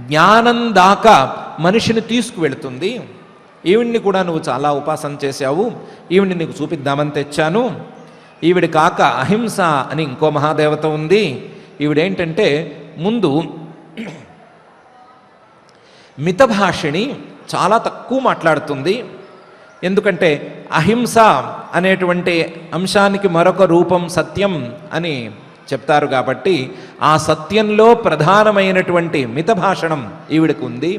జ్ఞానం దాకా మనిషిని తీసుకువెళుతుంది. ఈవిడ్ని కూడా నువ్వు చాలా ఉపాసన చేశావు. ఈవిడ్ని నీకు చూపిద్దామని తెచ్చాను. ఈవిడి కాక అహింస అని ఇంకో మహాదేవత ఉంది. ఈవిడేంటంటే ముందు మితభాషిణి, చాలా తక్కువ మాట్లాడుతుంది. ఎందుకంటే అహింస అనేటువంటి అంశానికి మరొక రూపం సత్యం అని చెప్తారు కాబట్టి ఆ సత్యంలో ప్రధానమైనటువంటి మితభాషణం ఈవిడికి ఉంది.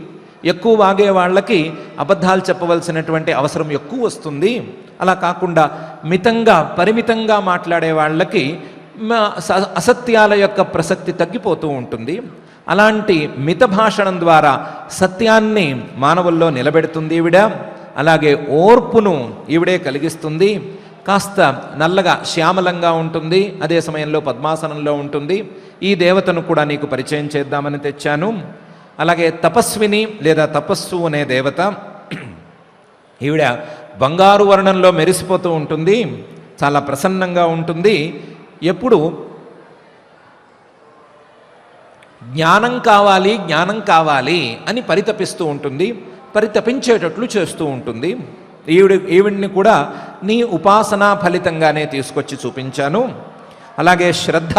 ఎక్కువ వాగే వాళ్ళకి అబద్ధాలు చెప్పవలసినటువంటి అవసరం ఎక్కువ వస్తుంది. అలా కాకుండా పరిమితంగా మాట్లాడే వాళ్ళకి అసత్యాల యొక్క ప్రసక్తి తగ్గిపోతూ ఉంటుంది. అలాంటి మితభాషణం ద్వారా సత్యాన్ని మానవుల్లో నిలబెడుతుంది ఈవిడ. అలాగే ఓర్పును ఈవిడే కలిగిస్తుంది. కాస్త నల్లగా శ్యామలంగా ఉంటుంది, అదే సమయంలో పద్మాసనంలో ఉంటుంది. ఈ దేవతను కూడా నీకు పరిచయం చేద్దామని తెచ్చాను. అలాగే తపస్విని లేదా తపస్సు అనే దేవత, ఈవిడ బంగారు వర్ణంలో మెరిసిపోతూ ఉంటుంది, చాలా ప్రసన్నంగా ఉంటుంది. ఎప్పుడు జ్ఞానం కావాలి, జ్ఞానం కావాలి అని పరితపిస్తూ ఉంటుంది, పరితపించేటట్లు చేస్తూ ఉంటుంది. ఈవిడ్ని కూడా నీ ఉపాసనా ఫలితంగానే తీసుకొచ్చి చూపించాను. అలాగే శ్రద్ధ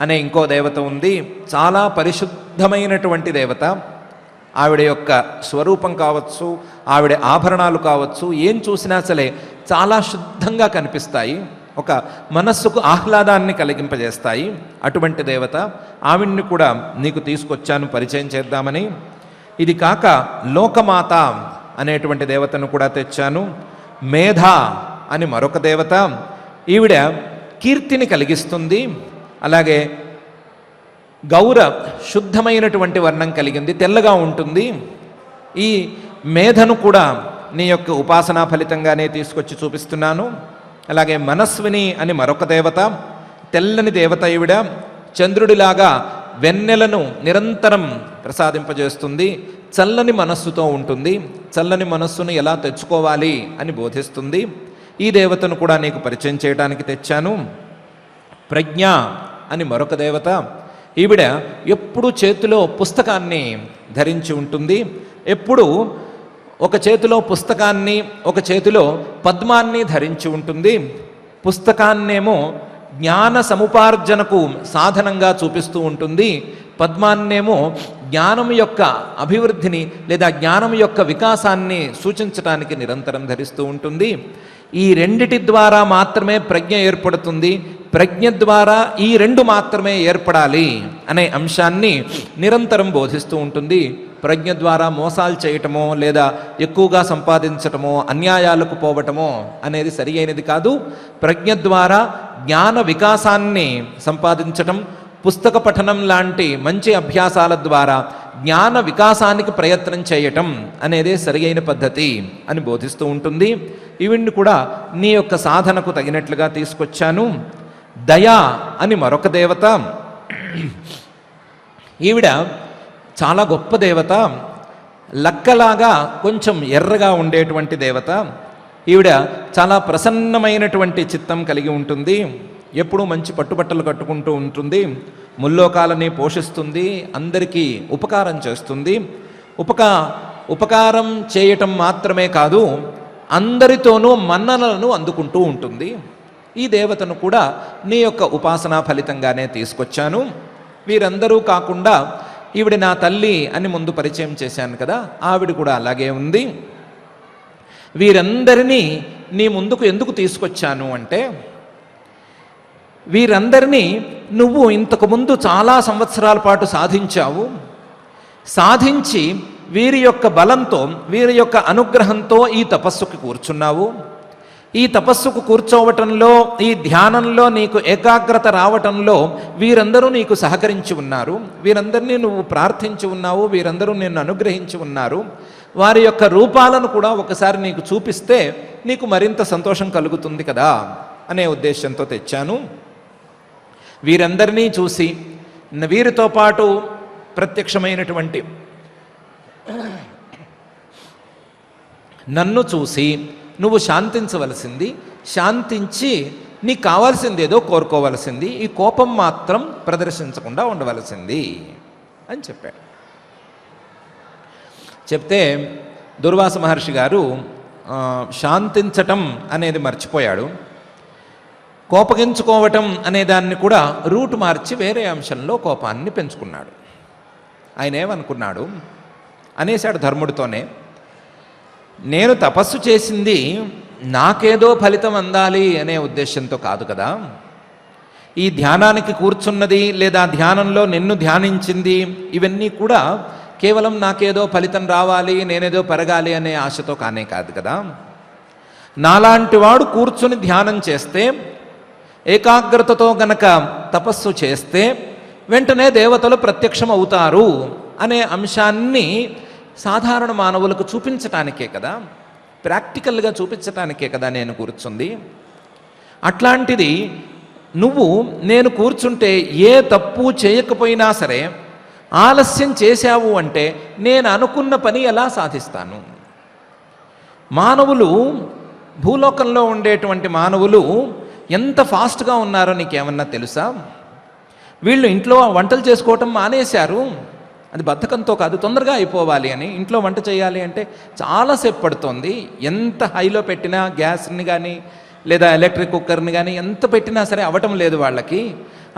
అనే ఇంకో దేవత ఉంది, చాలా పరిశుద్ధమైనటువంటి దేవత. ఆవిడ యొక్క స్వరూపం కావచ్చు, ఆవిడ ఆభరణాలు కావచ్చు, ఏం చూసినా సరే చాలా శుద్ధంగా కనిపిస్తాయి, ఒక మనస్సుకు ఆహ్లాదాన్ని కలిగింపజేస్తాయి. అటువంటి దేవత, ఆవిడ్ని కూడా నీకు తీసుకొచ్చాను పరిచయం చేద్దామని. ఇది కాక లోకమాత అనేటువంటి దేవతను కూడా తెచ్చాను. మేధ అని మరొక దేవత, ఈవిడ కీర్తిని కలిగిస్తుంది. అలాగే గౌర శుద్ధమైనటువంటి వర్ణం కలిగింది, తెల్లగా ఉంటుంది. ఈ మేధను కూడా నీ యొక్క ఉపాసనా ఫలితంగానే తీసుకొచ్చి చూపిస్తున్నాను. అలాగే మనస్విని అని మరొక దేవత, తెల్లని దేవత. ఈవిడ చంద్రుడిలాగా వెన్నెలను నిరంతరం ప్రసాదింపజేస్తుంది, చల్లని మనస్సుతో ఉంటుంది. చల్లని మనస్సును ఎలా తెచ్చుకోవాలి అని బోధిస్తుంది. ఈ దేవతను కూడా నీకు పరిచయం చేయడానికి తెచ్చాను. ప్రజ్ఞ అని మరొక దేవత, ఈవిడ ఎప్పుడు చేతిలో పుస్తకాన్ని ధరించి ఉంటుంది. ఎప్పుడు ఒక చేతిలో పుస్తకాన్ని, ఒక చేతిలో పద్మాన్ని ధరించి ఉంటుంది. పుస్తకాన్నేమో జ్ఞాన సముపార్జనకు సాధనంగా చూపిస్తూ ఉంటుంది, పద్మాన్నేమో జ్ఞానం యొక్క అభివృద్ధిని లేదా జ్ఞానం యొక్క వికాసాన్ని సూచించడానికి నిరంతరం ధరిస్తూ ఉంటుంది. ఈ రెండిటి ద్వారా మాత్రమే ప్రజ్ఞ ఏర్పడుతుంది, ప్రజ్ఞ ద్వారా ఈ రెండు మాత్రమే ఏర్పడాలి అనే అంశాన్ని నిరంతరం బోధిస్తూ ఉంటుంది. ప్రజ్ఞ ద్వారా మోసాలు చేయటమో లేదా ఎక్కువగా సంపాదించటమో అన్యాయాలకు పోవటమో అనేది సరి అయినది కాదు. ప్రజ్ఞ ద్వారా జ్ఞాన వికాసాన్ని సంపాదించటం, పుస్తక పఠనం లాంటి మంచి అభ్యాసాల ద్వారా జ్ఞాన వికాసానికి ప్రయత్నం చేయటం అనేదే సరియైన పద్ధతి అని బోధిస్తూ ఉంటుంది. ఈవిడ్ని కూడా నీ యొక్క సాధనకు తగినట్లుగా తీసుకొచ్చాను. దయా అని మరొక దేవత, ఈవిడ చాలా గొప్ప దేవత. లక్కలాగా కొంచెం ఎర్రగా ఉండేటువంటి దేవత. ఈవిడ చాలా ప్రసన్నమైనటువంటి చిత్తం కలిగి ఉంటుంది, ఎప్పుడూ మంచి పట్టుబట్టలు కట్టుకుంటూ ఉంటుంది, ముల్లోకాలని పోషిస్తుంది, అందరికీ ఉపకారం చేస్తుంది. ఉపకారం చేయటం మాత్రమే కాదు, అందరితోనూ మన్ననలను అందుకుంటూ ఉంటుంది. ఈ దేవతను కూడా నీ యొక్క ఉపాసనా ఫలితంగానే తీసుకొచ్చాను. వీరందరూ కాకుండా ఈవిడ నా తల్లి అని ముందు పరిచయం చేశాను కదా, ఆవిడ కూడా అలాగే ఉంది. వీరందరినీ నీ ముందుకు ఎందుకు తీసుకొచ్చాను అంటే, వీరందరినీ నువ్వు ఇంతకుముందు చాలా సంవత్సరాల పాటు సాధించావు. సాధించి వీరి యొక్క బలంతో, వీరి యొక్క అనుగ్రహంతో ఈ తపస్సుకు కూర్చున్నావు. ఈ తపస్సుకు కూర్చోవటంలో, ఈ ధ్యానంలో నీకు ఏకాగ్రత రావటంలో వీరందరూ నీకు సహకరించి ఉన్నారు. వీరందరినీ నువ్వు ప్రార్థించి ఉన్నావు, వీరందరూ నిన్ను అనుగ్రహించి ఉన్నారు. వారి యొక్క రూపాలను కూడా ఒకసారి నీకు చూపిస్తే నీకు మరింత సంతోషం కలుగుతుంది కదా అనే ఉద్దేశంతో తెచ్చాను. వీరందరినీ చూసి, వీరితో పాటు ప్రత్యక్షమైనటువంటి నన్ను చూసి నువ్వు శాంతించవలసింది, శాంతించి నీకు కావాల్సింది ఏదో కోరుకోవలసింది, ఈ కోపం మాత్రం ప్రదర్శించకుండా ఉండవలసింది అని చెప్పాడు. చెప్తే దుర్వాస మహర్షి గారు శాంతించటం అనేది మర్చిపోయాడు. కోపగించుకోవటం అనే దాన్ని కూడా రూట్ మార్చి వేరే అంశంలో కోపాన్ని పెంచుకున్నాడు. ఆయన ఏమనుకున్నాడు అనేశాడు ధర్ముడితోనే, నేను తపస్సు చేసింది నాకేదో ఫలితం అందాలి అనే ఉద్దేశంతో కాదు కదా, ఈ ధ్యానానికి కూర్చున్నది లేదా ధ్యానంలో నిన్ను ధ్యానించింది ఇవన్నీ కూడా కేవలం నాకేదో ఫలితం రావాలి, నేనేదో పెరగాలి అనే ఆశతో కానే కాదు కదా. నాలాంటి వాడు కూర్చుని ధ్యానం చేస్తే, ఏకాగ్రతతో గనక తపస్సు చేస్తే వెంటనే దేవతలు ప్రత్యక్షం అవుతారు అనే అంశాన్ని సాధారణ మానవులకు చూపించటానికే కదా, ప్రాక్టికల్గా చూపించటానికే కదా నేను కూర్చుంది. అట్లాంటిది నువ్వు నేను కూర్చుంటే ఏ తప్పు చేయకపోయినా సరే ఆలస్యం చేశావు అంటే నేను అనుకున్న పని ఎలా సాధిస్తాను? మానవులు, భూలోకంలో ఉండేటువంటి మానవులు ఎంత ఫాస్ట్గా ఉన్నారో నీకేమన్నా తెలుసా? వీళ్ళు ఇంట్లో వంటలు చేసుకోవటం మానేశారు. అది బద్ధకంతో కాదు, తొందరగా అయిపోవాలి అని. ఇంట్లో వంట చేయాలి అంటే చాలాసేపు పడుతుంది. ఎంత హైలో పెట్టినా గ్యాస్ని కానీ లేదా ఎలక్ట్రిక్ కుక్కర్ని కానీ ఎంత పెట్టినా సరే అవ్వటం లేదు వాళ్ళకి.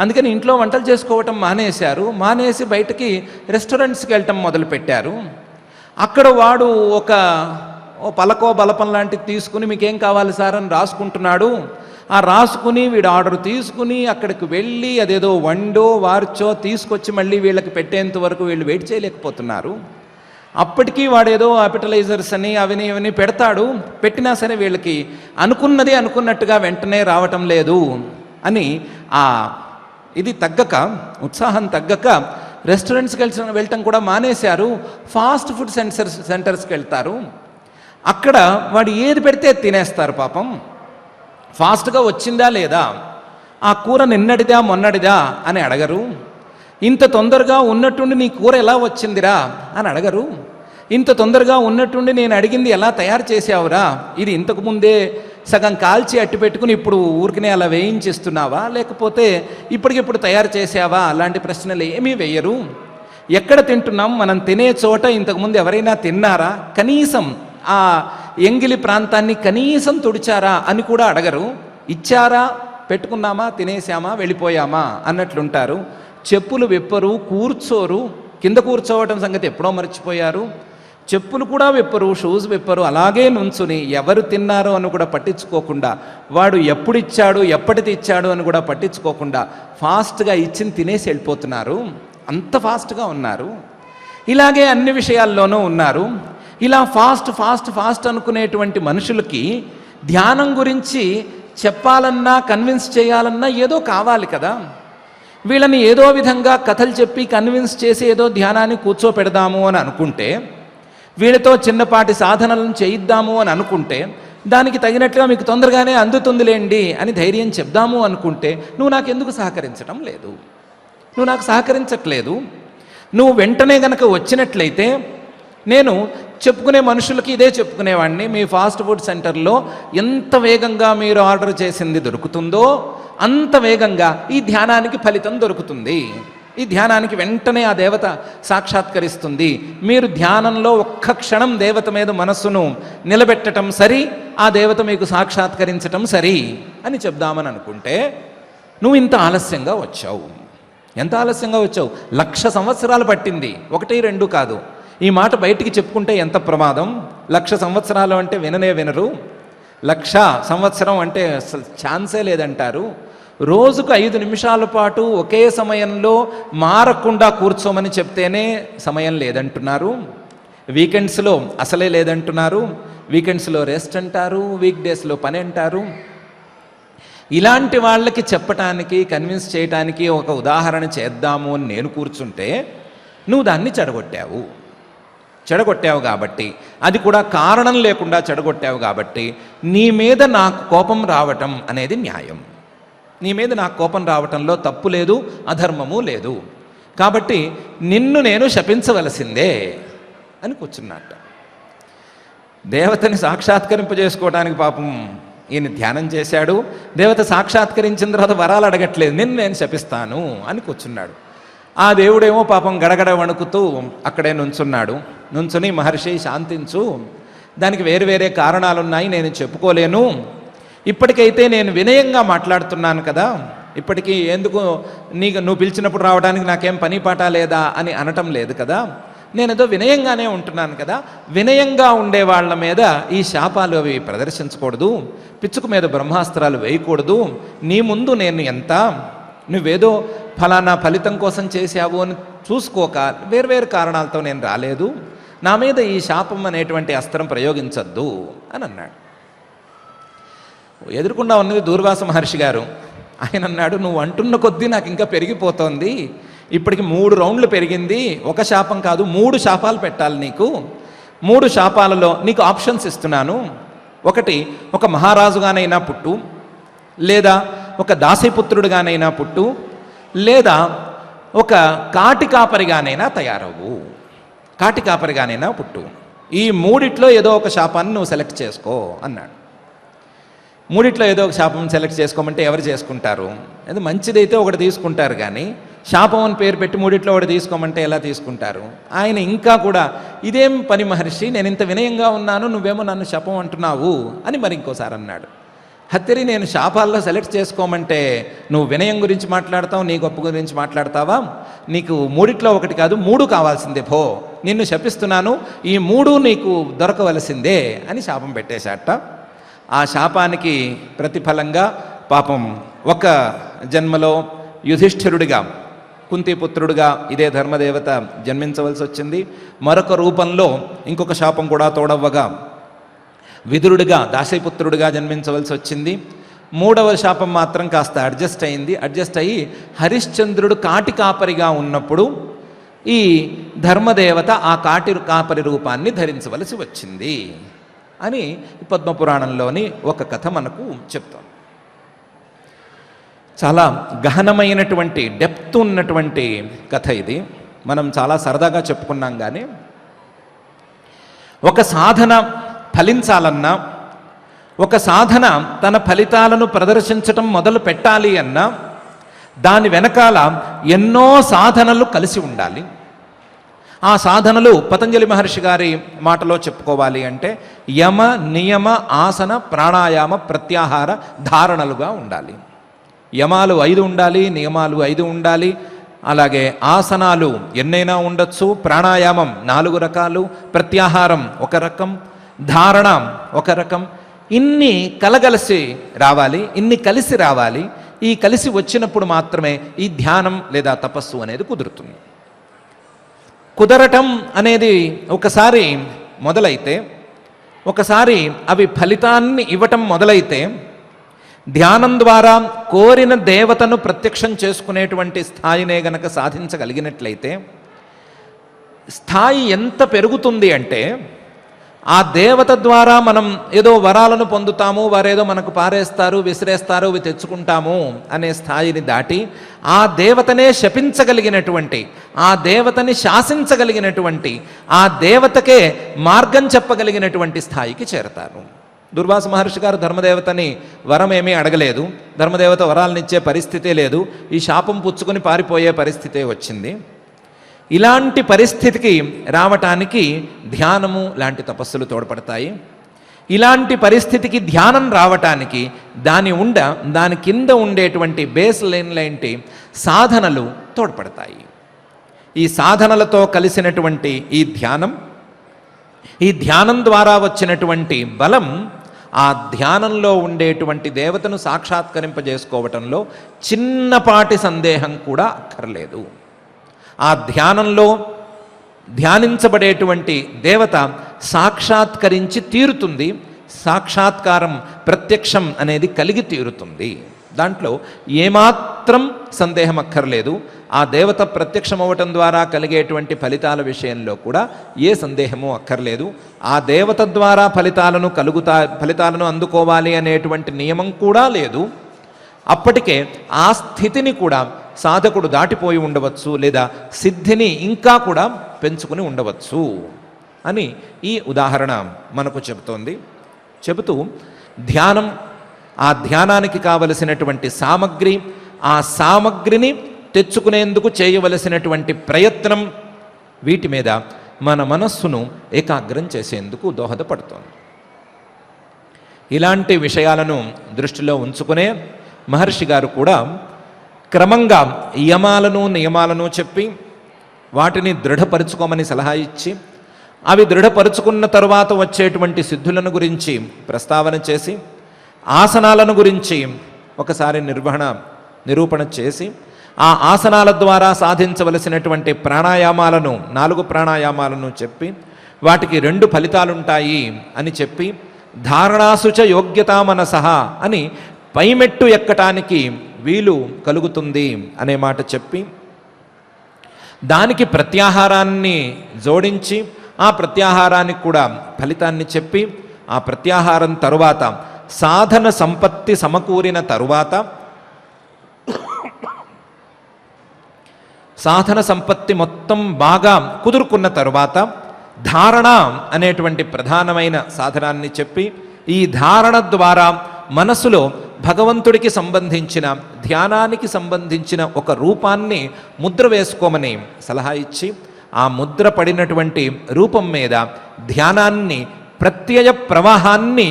అందుకని ఇంట్లో వంటలు చేసుకోవటం మానేశారు. మానేసి బయటకి రెస్టారెంట్స్కి వెళ్ళటం మొదలుపెట్టారు. అక్కడ వాడు ఒక పలకో బలపం లాంటిది తీసుకుని మీకేం కావాలి సార్ అని రాసుకుంటున్నాడు. ఆ రాసుకుని వీడు ఆర్డర్ తీసుకుని అక్కడికి వెళ్ళి అదేదో వండో వార్చో తీసుకొచ్చి మళ్ళీ వీళ్ళకి పెట్టేంత వరకు వీళ్ళు వెయిట్ చేయలేకపోతున్నారు. అప్పటికీ వాడేదో అపిటలైజర్స్ అని అవని ఇవని పెడతాడు. పెట్టినా సరే వీళ్ళకి అనుకున్నది అనుకున్నట్టుగా వెంటనే రావటం లేదు అని ఇది తగ్గక, ఉత్సాహం తగ్గక రెస్టారెంట్స్కి వెళ్ళటం కూడా మానేశారు. ఫాస్ట్ ఫుడ్ సెంటర్స్కి వెళ్తారు. అక్కడ వాడు ఏది పెడితే తినేస్తారు పాపం. ఫాస్ట్గా వచ్చిందా లేదా, ఆ కూర నిన్నటిదా మొన్నటిదా అని అడగరు. ఇంత తొందరగా ఉన్నట్టుండి నీ కూర ఎలా వచ్చిందిరా అని అడగరు. ఇంత తొందరగా ఉన్నట్టుండి నేను అడిగింది ఎలా తయారు చేసావురా, ఇది ఇంతకు ముందే సగం కాల్చి అట్టి పెట్టుకుని ఇప్పుడు ఊరికనే అలా వేయించిస్తున్నావా, లేకపోతే ఇప్పటికిప్పుడు తయారు చేసావా, అలాంటి ప్రశ్నలు ఏమీ వేయరు. ఎక్కడ తింటున్నాం, మనం తినే చోట ఇంతకుముందు ఎవరైనా తిన్నారా, కనీసం ఆ ఎంగిలి ప్రాంతాన్ని కనీసం తుడిచారా అని కూడా అడగరు. ఇచ్చారా, పెట్టుకున్నామా, తినేసామా, వెళ్ళిపోయామా అన్నట్లుంటారు. చెప్పులు విప్పరు, కూర్చోరు. కింద కూర్చోవటం సంగతి ఎప్పుడో మర్చిపోయారు. చెప్పులు కూడా విప్పరు, షూస్ విప్పరు. అలాగే నుంచుని ఎవరు తిన్నారో అని కూడా పట్టించుకోకుండా, వాడు ఎప్పుడు ఇచ్చాడు ఎప్పటిది ఇచ్చాడు అని కూడా పట్టించుకోకుండా ఫాస్ట్గా ఇచ్చింది తినేసి వెళ్ళిపోతున్నారు. అంత ఫాస్ట్గా ఉన్నారు. ఇలాగే అన్ని విషయాల్లోనూ ఉన్నారు. ఇలా ఫాస్ట్ ఫాస్ట్ ఫాస్ట్ అనుకునేటువంటి మనుషులకి ధ్యానం గురించి చెప్పాలన్నా కన్విన్స్ చేయాలన్నా ఏదో కావాలి కదా. వీళ్ళని ఏదో విధంగా కథలు చెప్పి కన్విన్స్ చేసి ఏదో ధ్యానాన్ని కూర్చోపెడదాము అని అనుకుంటే, వీళ్ళతో చిన్నపాటి సాధనలను చేయిద్దాము అని అనుకుంటే, దానికి తగినట్లుగా మీకు తొందరగానే అందుతుందిలేండి అని ధైర్యం చెప్దాము అనుకుంటే, నువ్వు నాకు ఎందుకు సహకరించడం లేదు, నువ్వు నాకు సహకరించట్లేదు. నువ్వు వెంటనే గనక వచ్చినట్లయితే నేను చెప్పుకునే మనుషులకి ఇదే చెప్పుకునేవాడిని, మీ ఫాస్ట్ ఫుడ్ సెంటర్లో ఎంత వేగంగా మీరు ఆర్డర్ చేసింది దొరుకుతుందో అంత వేగంగా ఈ ధ్యానానికి ఫలితం దొరుకుతుంది. ఈ ధ్యానానికి వెంటనే ఆ దేవత సాక్షాత్కరిస్తుంది. మీరు ధ్యానంలో ఒక్క క్షణం దేవత మీద మనస్సును నిలబెట్టడం సరి, ఆ దేవత మీకు సాక్షాత్కరించటం సరి అని చెప్దామని అనుకుంటే, నువ్వు ఇంత ఆలస్యంగా వచ్చావు. ఎంత ఆలస్యంగా వచ్చావు? 1,00,000 సంవత్సరాలు పట్టింది, 1, 2 కాదు. ఈ మాట బయటికి చెప్పుకుంటే ఎంత ప్రమాదం. 1,00,000 సంవత్సరాలు అంటే విననే వినరు. 1,00,000 సంవత్సరం అంటే అసలు ఛాన్సే లేదంటారు. రోజుకు 5 నిమిషాల పాటు ఒకే సమయంలో మారకుండా కూర్చోమని చెప్తేనే సమయం లేదంటున్నారు. వీకెండ్స్లో అసలే లేదంటున్నారు. వీకెండ్స్లో రెస్ట్ అంటారు, వీక్ డేస్లో పని అంటారు. ఇలాంటి వాళ్ళకి చెప్పటానికి, కన్విన్స్ చేయటానికి ఒక ఉదాహరణ చేద్దాము అని నేను కూర్చుంటే, నువ్వు దాన్ని చెడగొట్టావు కాబట్టి, అది కూడా కారణం లేకుండా చెడగొట్టావు కాబట్టి, నీ మీద నాకు కోపం రావటం అనేది న్యాయం. నీ మీద నాకు కోపం రావటంలో తప్పు లేదు, అధర్మము లేదు. కాబట్టి నిన్ను నేను శపించవలసిందే అని కూర్చున్నట్ట. దేవతని సాక్షాత్కరింపజేసుకోవడానికి పాపం ఈయన ధ్యానం చేశాడు. దేవత సాక్షాత్కరించిన తర్వాత వరాలు అడగట్లేదు, నిన్ను నేను శపిస్తాను అని కూర్చున్నాడు. ఆ దేవుడేమో పాపం గడగడ వణుకుతూ అక్కడే నుంచున్నాడు. నుంచుని, మహర్షి శాంతించు, దానికి వేరు వేరే కారణాలున్నాయి, నేను చెప్పుకోలేను. ఇప్పటికైతే నేను వినయంగా మాట్లాడుతున్నాను కదా, ఇప్పటికీ ఎందుకు నువ్వు పిలిచినప్పుడు రావడానికి నాకేం పని పాట లేదా అని అనటం లేదు కదా, నేనేదో వినయంగానే ఉంటున్నాను కదా. వినయంగా ఉండే వాళ్ళ మీద ఈ శాపాలు అవి ప్రదర్శించకూడదు, పిచ్చుకు మీద బ్రహ్మాస్త్రాలు వేయకూడదు. నీ ముందు నేను ఎంత, నువ్వేదో ఫలానా ఫలితం కోసం చేశావు అని చూసుకోక వేర్వేరు కారణాలతో నేను రాలేదు, నా మీద ఈ శాపం అనేటువంటి అస్త్రం ప్రయోగించద్దు అని అన్నాడు. ఎదురుకుండా ఉన్నది దూర్వాస మహర్షి గారు. ఆయన అన్నాడు, నువ్వు అంటున్న కొద్దీ నాకు ఇంకా పెరిగిపోతోంది. ఇప్పటికి 3 రౌండ్లు పెరిగింది. ఒక శాపం కాదు, 3 శాపాలు పెట్టాలి నీకు. 3 శాపాలలో నీకు ఆప్షన్స్ ఇస్తున్నాను. ఒకటి, ఒక మహారాజుగానైనా పుట్టు, లేదా ఒక దాసీపుత్రుడుగానైనా పుట్టు, లేదా ఒక కాటికాపరిగానైనా తయారవు. కాటికాపరిగానైనా పుట్టు. ఈ 3 ఏదో ఒక శాపాన్ని నువ్వు సెలెక్ట్ చేసుకో అన్నాడు. 3 ఏదో ఒక శాపం సెలెక్ట్ చేసుకోమంటే ఎవరు చేసుకుంటారు? అది మంచిదైతే ఒకటి తీసుకుంటారు, కానీ శాపం అని పేరు పెట్టి మూడిట్లో ఒకటి తీసుకోమంటే ఎలా తీసుకుంటారు? ఆయన ఇంకా కూడా ఇదేం పని మహర్షి, నేను ఇంత వినయంగా ఉన్నాను, నువ్వేమో నన్ను శాపం అంటున్నావు అని మరి ఇంకోసారి అన్నాడు. హత్యరి, నేను శాపాల్లో సెలెక్ట్ చేసుకోమంటే నువ్వు వినయం గురించి మాట్లాడతావు, నీ గొప్ప గురించి మాట్లాడతావా? నీకు మూడిట్లో ఒకటి కాదు, 3 కావాల్సిందే, పో, నిన్ను శపిస్తున్నాను, ఈ 3 నీకు దొరకవలసిందే అని శాపం పెట్టేశాట. ఆ శాపానికి ప్రతిఫలంగా పాపం ఒక జన్మలో యుధిష్ఠిరుడిగా, కుంతిపుత్రుడిగా ఇదే ధర్మదేవత జన్మించవలసి వచ్చింది. మరొక రూపంలో ఇంకొక శాపం కూడా తోడవ్వగా విదురుడిగా, దాసీపుత్రుడిగా జన్మించవలసి వచ్చింది. 3వ శాపం మాత్రం కాస్త అడ్జస్ట్ అయ్యి హరిశ్చంద్రుడు కాటి కాపరిగా ఉన్నప్పుడు ఈ ధర్మదేవత ఆ కాపరి రూపాన్ని ధరించవలసి వచ్చింది అని పద్మపురాణంలోని ఒక కథ మనకు చెప్తోంది. చాలా గహనమైనటువంటి డెప్త్ ఉన్నటువంటి కథ ఇది. మనం చాలా సరదాగా చెప్పుకున్నాం, కానీ ఒక సాధన ఫలించాలన్నా, ఒక సాధన తన ఫలితాలను ప్రదర్శించటం మొదలు పెట్టాలి అన్నా దాని వెనకాల ఎన్నో సాధనలు కలిసి ఉండాలి. ఆ సాధనలు పతంజలి మహర్షి గారి మాటలో చెప్పుకోవాలి అంటే యమ, నియమ, ఆసన, ప్రాణాయామ, ప్రత్యాహార ధారణలుగా ఉండాలి. యమాలు 5 ఉండాలి, నియమాలు 5 ఉండాలి, అలాగే ఆసనాలు ఎన్నైనా ఉండొచ్చు, ప్రాణాయామం 4 రకాలు, ప్రత్యాహారం 1 రకం, ధారణ 1 రకం. ఇన్ని కలగలిసి రావాలి, ఇన్ని కలిసి రావాలి. ఈ కలిసి వచ్చినప్పుడు మాత్రమే ఈ ధ్యానం లేదా తపస్సు అనేది కుదురుతుంది. కుదరటం అనేది ఒకసారి మొదలైతే, ఒకసారి అవి ఫలితాన్ని ఇవ్వటం మొదలైతే, ధ్యానం ద్వారా కోరిన దేవతను ప్రత్యక్షం చేసుకునేటువంటి స్థాయినే గనక సాధించగలిగినట్లయితే స్థాయి ఎంత పెరుగుతుంది అంటే, ఆ దేవత ద్వారా మనం ఏదో వరాలను పొందుతాము, వారేదో మనకు పారేస్తారు, విసిరేస్తారు, అవి తెచ్చుకుంటాము అనే స్థాయిని దాటి ఆ దేవతనే శపించగలిగినటువంటి, ఆ దేవతని శాసించగలిగినటువంటి, ఆ దేవతకే మార్గం చెప్పగలిగినటువంటి స్థాయికి చేరతారు. దుర్వాస మహర్షి గారు ధర్మదేవతని వరం ఏమీ అడగలేదు, ధర్మదేవత వరాలనిచ్చే పరిస్థితే లేదు, ఈ శాపం పుచ్చుకొని పారిపోయే పరిస్థితే వచ్చింది. ఇలాంటి పరిస్థితికి రావటానికి ధ్యానము లాంటి తపస్సులు తోడ్పడతాయి. ఇలాంటి పరిస్థితికి ధ్యానం రావటానికి దాని కింద ఉండేటువంటి బేస్ లైన్ లాంటి సాధనలు తోడ్పడతాయి. ఈ సాధనలతో కలిసినటువంటి ఈ ధ్యానం ద్వారా వచ్చినటువంటి బలం ఆ ధ్యానంలో ఉండేటువంటి దేవతను సాక్షాత్కరింపజేసుకోవటంలో చిన్నపాటి సందేహం కూడా అక్కర్లేదు. ఆ ధ్యానంలో ధ్యానించబడేటువంటి దేవత సాక్షాత్కరించి తీరుతుంది. సాక్షాత్కారం, ప్రత్యక్షం అనేది కలిగి తీరుతుంది. దాంట్లో ఏమాత్రం సందేహం అక్కర్లేదు. ఆ దేవత ప్రత్యక్షం అవ్వటం ద్వారా కలిగేటువంటి విషయంలో కూడా ఏ సందేహము అక్కర్లేదు. ఆ దేవత ద్వారా ఫలితాలను అందుకోవాలి అనేటువంటి నియమం కూడా లేదు. అప్పటికే ఆ స్థితిని కూడా సాధకుడు దాటిపోయి ఉండవచ్చు, లేదా సిద్ధిని ఇంకా కూడా పెంచుకుని ఉండవచ్చు అని ఈ ఉదాహరణ మనకు చెబుతూ ధ్యానం, ఆ ధ్యానానికి కావలసినటువంటి సామగ్రి, ఆ సామగ్రిని తెచ్చుకునేందుకు చేయవలసినటువంటి ప్రయత్నం, వీటి మీద మన మనస్సును ఏకాగ్రం చేసేందుకు దోహదపడుతోంది. ఇలాంటి విషయాలను దృష్టిలో ఉంచుకునే మహర్షి గారు కూడా క్రమంగా యమాలను, నియమాలను చెప్పి వాటిని దృఢపరుచుకోమని సలహా ఇచ్చి, అవి దృఢపరుచుకున్న తరువాత వచ్చేటువంటి సిద్ధులను గురించి ప్రస్తావన చేసి, ఆసనాలను గురించి ఒకసారి నిరూపణ చేసి, ఆ ఆసనాల ద్వారా సాధించవలసినటువంటి ప్రాణాయామాలను 4 ప్రాణాయామాలను చెప్పి, వాటికి 2 ఫలితాలుంటాయి అని చెప్పి, ధారణాసుచ యోగ్యతా మనసః అని పైమెట్టు ఎక్కటానికి వీలు కలుగుతుంది అనే మాట చెప్పి, దానికి ప్రత్యాహారాన్ని జోడించి, ఆ ప్రత్యాహారానికి కూడా ఫలితాన్ని చెప్పి, ఆ ప్రత్యాహారం తరువాత సాధన సంపత్తి సమకూరిన తరువాత, సాధన సంపత్తి మొత్తం బాగా కుదురుకున్న తరువాత ధారణ అనేటువంటి ప్రధానమైన సాధనాన్ని చెప్పి, ఈ ధారణ ద్వారా మనసులో భగవంతుడికి సంబంధించిన ధ్యానానికి సంబంధించిన ఒక రూపాన్ని ముద్ర వేసుకోమని సలహా ఇచ్చి ఆ ముద్ర పడినటువంటి రూపం మీద ధ్యానాన్ని ప్రత్యయ ప్రవాహాన్ని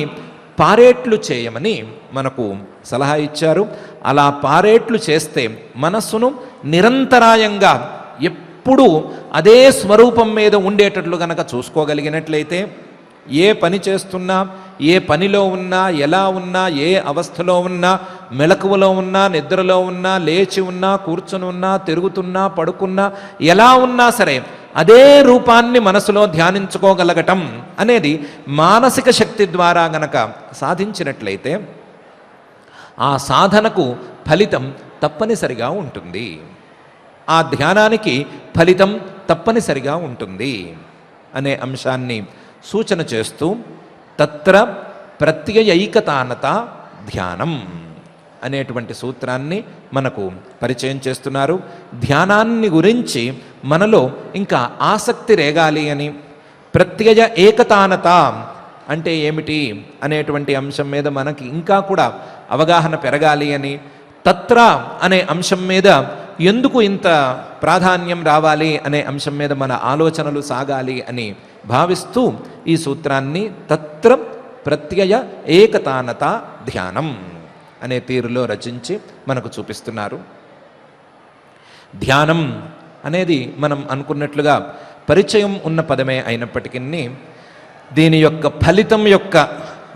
పారేట్లు చేయమని మనకు సలహా ఇచ్చారు. అలా పారేట్లు చేస్తే మనస్సును నిరంతరాయంగా ఎప్పుడూ అదే స్వరూపం మీద ఉండేటట్లు గనక చూసుకోగలిగినట్లయితే ఏ పని చేస్తున్నా, ఏ పనిలో ఉన్నా, ఎలా ఉన్నా, ఏ అవస్థలో ఉన్నా, మెలకువలో ఉన్నా, నిద్రలో ఉన్నా, లేచి ఉన్నా, కూర్చుని ఉన్నా, తిరుగుతున్నా, పడుకున్నా, ఎలా ఉన్నా సరే అదే రూపాన్ని మనసులో ధ్యానించుకోగలగటం అనేది మానసిక శక్తి ద్వారా గనక సాధించినట్లయితే ఆ సాధనకు ఫలితం తప్పనిసరిగా ఉంటుంది. ఆ ధ్యానానికి ఫలితం తప్పనిసరిగా ఉంటుంది అనే అంశాన్ని సూచన చేస్తూ తత్ర ప్రత్యయైకతానత ధ్యానం అనేటువంటి సూత్రాన్ని మనకు పరిచయం చేస్తున్నారు. ధ్యానాన్ని గురించి మనలో ఇంకా ఆసక్తి రేగాలి అని, ప్రత్యయ ఏకతానత అంటే ఏమిటి అనేటువంటి అంశం మీద మనకి ఇంకా కూడా అవగాహన పెరగాలి అని, తత్ర అనే అంశం మీద ఎందుకు ఇంత ప్రాధాన్యం రావాలి అనే అంశం మీద మన ఆలోచనలు సాగాలి అని భావిస్తూ ఈ సూత్రాన్ని తత్ర ప్రత్యయ ఏకతానత ధ్యానం అనే తీరులో రచించి మనకు చూపిస్తున్నారు. ధ్యానం అనేది మనం అనుకున్నట్లుగా పరిచయం ఉన్న పదమే అయినప్పటికీ దీని యొక్క ఫలితం యొక్క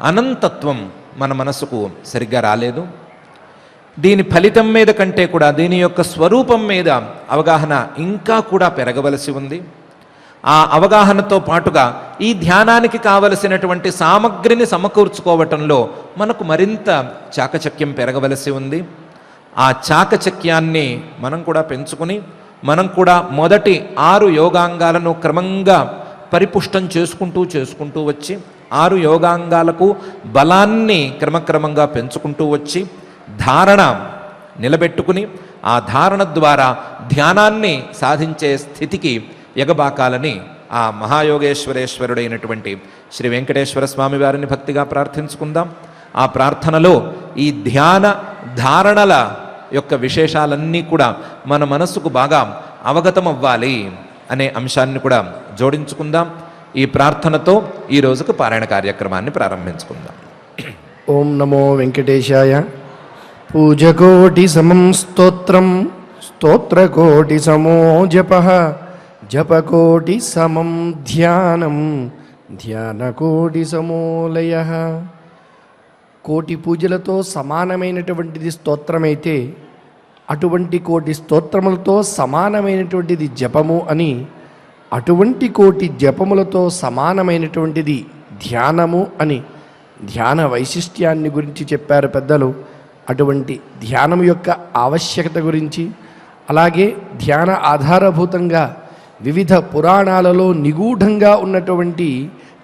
అనంతత్వం మన మనసుకు సరిగ్గా రాలేదు. దీని ఫలితం మీద కంటే కూడా దీని యొక్క స్వరూపం మీద అవగాహన ఇంకా కూడా పెరగవలసి ఉంది. ఆ అవగాహనతో పాటుగా ఈ ధ్యానానికి కావలసినటువంటి సామగ్రిని సమకూర్చుకోవటంలో మనకు మరింత చాకచక్యం పెరగవలసి ఉంది. ఆ చాకచక్యాన్ని మనం కూడా పెంచుకుని మనం కూడా మొదటి 6 యోగాంగాలను క్రమంగా పరిపుష్టం చేసుకుంటూ వచ్చి 6 యోగాంగాలకు బలాన్ని క్రమక్రమంగా పెంచుకుంటూ వచ్చి ధారణ నిలబెట్టుకుని ఆ ధారణ ద్వారా ధ్యానాన్ని సాధించే స్థితికి ఎగబాకాలని ఆ మహాయోగేశ్వరేశ్వరుడైనటువంటి శ్రీ వెంకటేశ్వర స్వామి వారిని భక్తిగా ప్రార్థించుకుందాం. ఆ ప్రార్థనలో ఈ ధ్యాన ధారణల యొక్క విశేషాలన్నీ కూడా మన మనస్సుకు బాగా అవగతం అవ్వాలి అనే అంశాన్ని కూడా జోడించుకుందాం. ఈ ప్రార్థనతో ఈ రోజుకు పారాయణ కార్యక్రమాన్ని ప్రారంభించుకుందాం. ఓం నమో వెంకటేశాయ. పూజకోటి సమం స్తోత్రం, స్తోత్రకోటి సమో జపః, జపకోటి సమం ధ్యానం, ధ్యానకోటి సమోలయః. కోటి పూజలతో సమానమైనటువంటిది స్తోత్రమైతే అటువంటి కోటి స్తోత్రములతో సమానమైనటువంటిది జపము అని, అటువంటి కోటి జపములతో సమానమైనటువంటిది ధ్యానము అని ధ్యాన వైశిష్ట్యాన్ని గురించి చెప్పారు పెద్దలు. అటువంటి ధ్యానం యొక్క ఆవశ్యకత గురించి, అలాగే ధ్యాన ఆధారభూతంగా వివిధ పురాణాలలో నిగూఢంగా ఉన్నటువంటి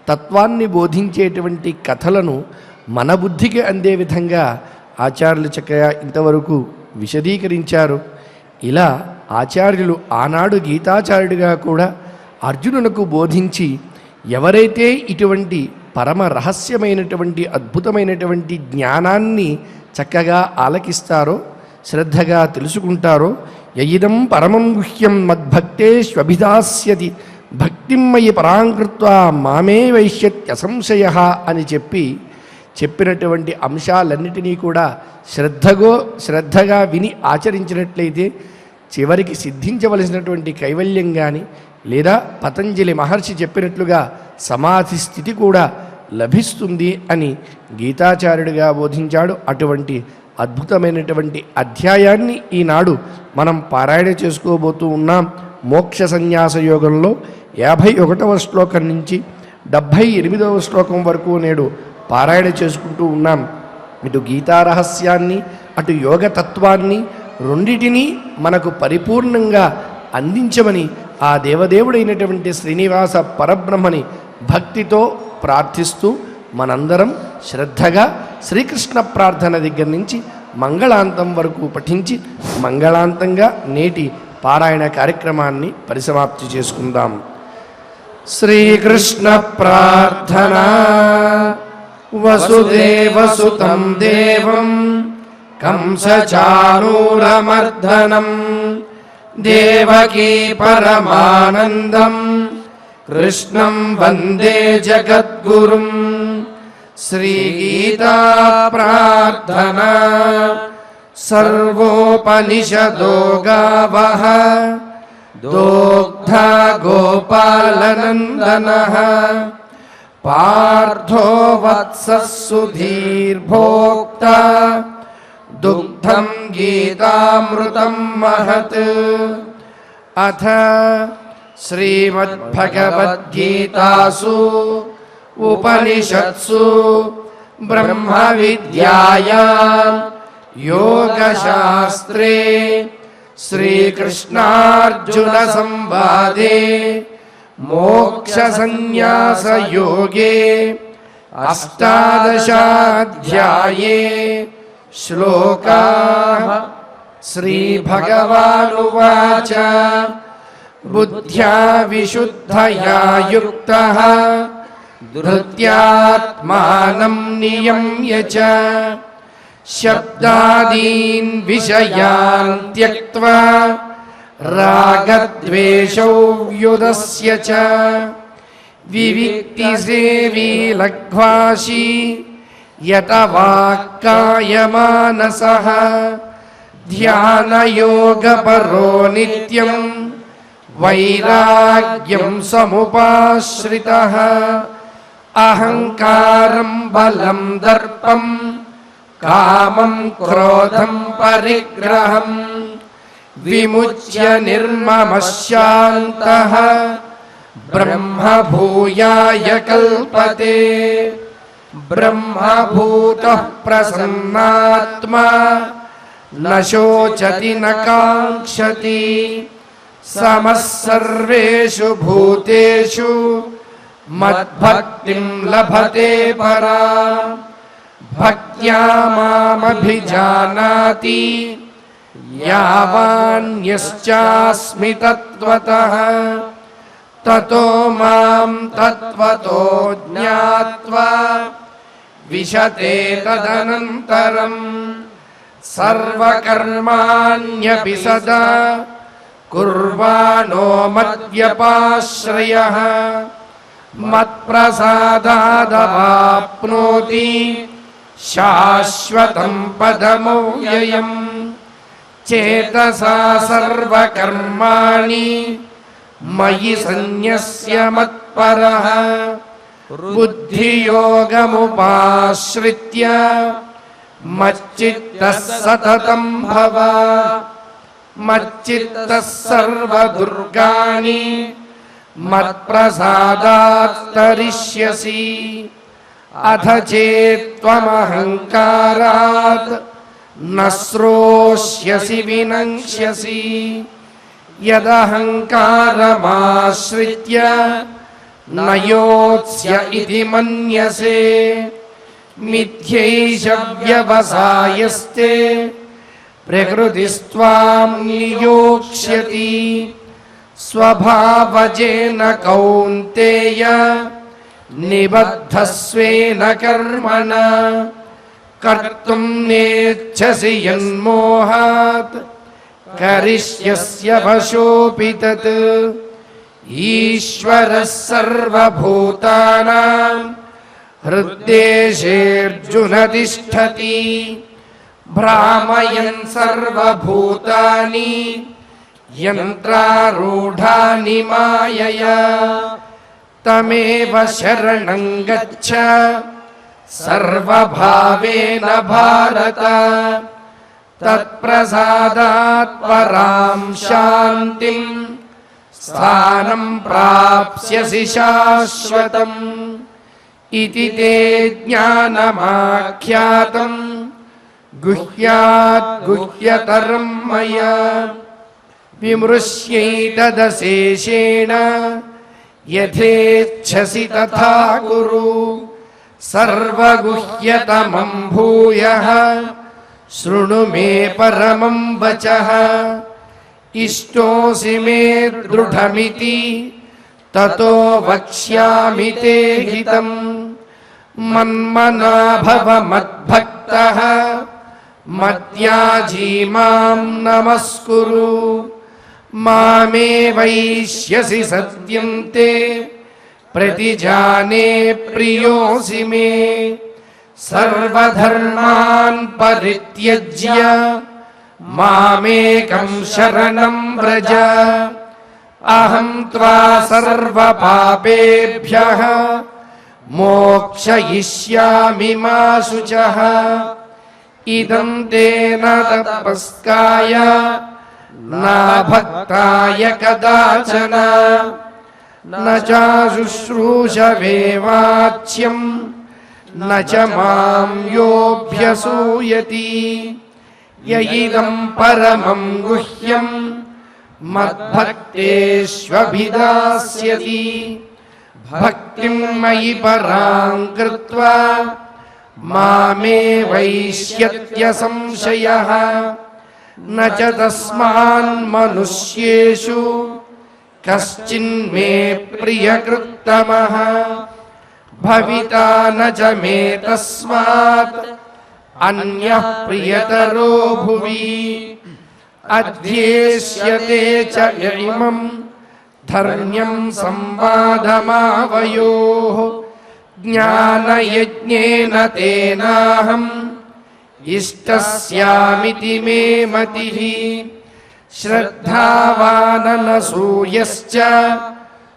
తత్వాన్ని బోధించేటువంటి కథలను మన బుద్ధికి అందే విధంగా ఆచార్యులు చక్కగా ఇంతవరకు విశదీకరించారు. ఇలా ఆచార్యులు ఆనాడు గీతాచార్యుడిగా కూడా అర్జునునకు బోధించి ఎవరైతే ఇటువంటి పరమ రహస్యమైనటువంటి అద్భుతమైనటువంటి జ్ఞానాన్ని చక్కగా ఆలకిస్తారో, శ్రద్ధగా తెలుసుకుంటారో, యయిదం పరమం గుహ్యం మద్భక్తేష్వభిదాస్యతి భక్తిమయి పరాంకృత్వా మామే వైశ్యత్యసంశయ అని చెప్పినటువంటి అంశాలన్నిటినీ కూడా శ్రద్ధగా విని ఆచరించినట్లయితే చివరికి సిద్ధించవలసినటువంటి కైవల్యం కానీ, లేదా పతంజలి మహర్షి చెప్పినట్లుగా సమాధి స్థితి కూడా లభిస్తుంది అని గీతాచార్యుడిగా బోధించాడు. అటువంటి అద్భుతమైనటువంటి అధ్యాయాన్ని ఈనాడు మనం పారాయణ చేసుకోబోతూ ఉన్నాం. మోక్ష సన్యాస యోగంలో 51వ శ్లోకం నుంచి 78వ శ్లోకం వరకు నేడు పారాయణ చేసుకుంటూ ఉన్నాం. ఇటు గీతారహస్యాన్ని, అటు యోగతత్వాన్ని రెండిటినీ మనకు పరిపూర్ణంగా అందించమని ఆ దేవదేవుడైనటువంటి శ్రీనివాస పరబ్రహ్మని భక్తితో ప్రార్థిస్తూ మనందరం శ్రద్ధగా శ్రీకృష్ణ ప్రార్థన దగ్గర నుంచి మంగళాంతం వరకు పఠించి మంగళాంతంగా నేటి పారాయణ కార్యక్రమాన్ని పరిసమాప్తి చేసుకుందాం. శ్రీకృష్ణ ప్రార్థన. వసుదేవసుతం దేవం కంసచాణూరమర్దనం దేవకీ పరమానందం కృష్ణం వందే జగద్గురుం. శ్రీగీతా ప్రార్థనా సర్వోపనిషదో గావః దోగ్ధా గోపాలనందనః పార్థో వత్సః సుధీర్భోక్తా దుగ్ధం గీతామృతం మహత్. అథ శ్రీమద్భగవద్గీతాసు ఉపనిషత్సు బ్రహ్మ విద్యాయాం యోగశాస్త్రే శ్రీకృష్ణార్జున సంవాదే మోక్ష సన్యాస యోగే అష్టాదశాధ్యాయే శ్లోకాః. శ్రీభగవానువాచ బుద్ధ్యా విశుద్ధయా యుక్తః ధృత్యాత్మానం నియమ్య చ శబ్దాదీన్ విషయాన్ త్యక్త్వా రాగద్వేషౌ వ్యుదస్య చ వివిక్తిసేవీ లఘ్వాషీ యత వాక్కాయమానసః ధ్యానయోగపరో నిత్యం వైరాగ్యం సముపాశ్రితః అహంకారం బలం దర్పం కామం క్రోధం పరిగ్రహం విముచ్య నిర్మమః శాంతః బ్రహ్మభూయాయ కల్పతే. బ్రహ్మభూతః ప్రసన్నాత్మా న శోచతి న కాంక్షతి సమః సర్వేషు భూతేషు మద్భక్తిం లభతే పరా. భక్త్యా మామభిజానాతి యావాన్యశ్చాస్మి తత్వతః తతో మాం తత్వతో జ్ఞాత్వా విశతే తదనంతరం. సర్వకర్మాణ్యపి సదా కుర్వాణో మద్వ్యపాశ్రయః మత్ప్రసాదాదవాప్నోతి శాశ్వతం పదమవ్యయం. చేతసా సర్వకర్మాణి మయి సన్యస్య మత్పరః బుద్ధియోగముపాశ్రిత్య మచ్చిత్తః సతతం భవ. మచ్చిత్తః సర్వదుర్గాణి మత్ప్రసాదాత్ తరిష్యసి. అథ చేత్త్వమహంకారాత్ న శ్రోష్యసి వినక్ష్యసి. యదహంకారమాశ్రిత్య న యోత్స్య ఇతి మన్యసే. మిథ్యైష వ్యవసాయస్తే ప్రకృతిస్త్వాం నియోక్ష్యతి. స్వభావజేన కౌంతేయ నిబద్ధస్వేన కర్మణ కర్తుం నేచ్ఛసి యన్మోహాత్ కరిష్యస్య వశోపి తత్. ఈశ్వరः సర్వభూతానాం హృద్దేశేऽర్జున తిష్ఠతి. భ్రామయన్ సర్వభూతాని యంత్రారూఢాని మాయయా. తమేవ శరణం గచ్చ సర్వభావేన భారత. తత్ప్రసాదాత్ పరాం శాంతిం స్థానం ప్రాప్స్యసి శాశ్వతం. ఇతి తే జ్ఞానమాఖ్యాతం గుహ్యాత్ గుహ్యతరం మయా. విమృశ్యైతదశేషేణ యథేచ్ఛసి తథా కురు. సర్వగుహ్యతమం భూయః శృణు మే పరమం వచః. ఇష్టోసి మే దృఢమితి తతో వక్ష్యామి తే హితం. మన్మనా భవ మద్భక్తః మద్యాజీ మాం నమస్కురు మామే వైష్యసి సత్యం తే ప్రతిజానే ప్రియోసి మే సర్వధర్మాన్ పరిత్యజ్య మామేకం శరణం వ్రజ అహం త్వా సర్వపాపేభ్యః మోక్షయిష్యామి మా శుచః ఇదం తే న తపస్కాయ నా భక్తాయ కదాచన న చాశుశ్రూషవే వాచ్యం న చ మాం యోऽభ్యసూయతి య ఇదం పరమం గుహ్యం మద్భక్తేష్వభిదాస్యతి భక్తిం మయి పరాం కృత్వా మామే వైష్యత్య సంశయః న చ తస్మాన్ మనుష్యేషు కశ్చిన్మే ప్రియకృత్తమః భవితా న చ మే తస్మాత్ అన్యః ప్రియతరో భువి అధ్యేష్యతే చ ఇమం ధర్మ్యం సంవాదమావయోః జ్ఞానయజ్ఞేన తేనాహం ఇష్టస్యామితి మే మతిః శ్రద్ధావాననసూయశ్చ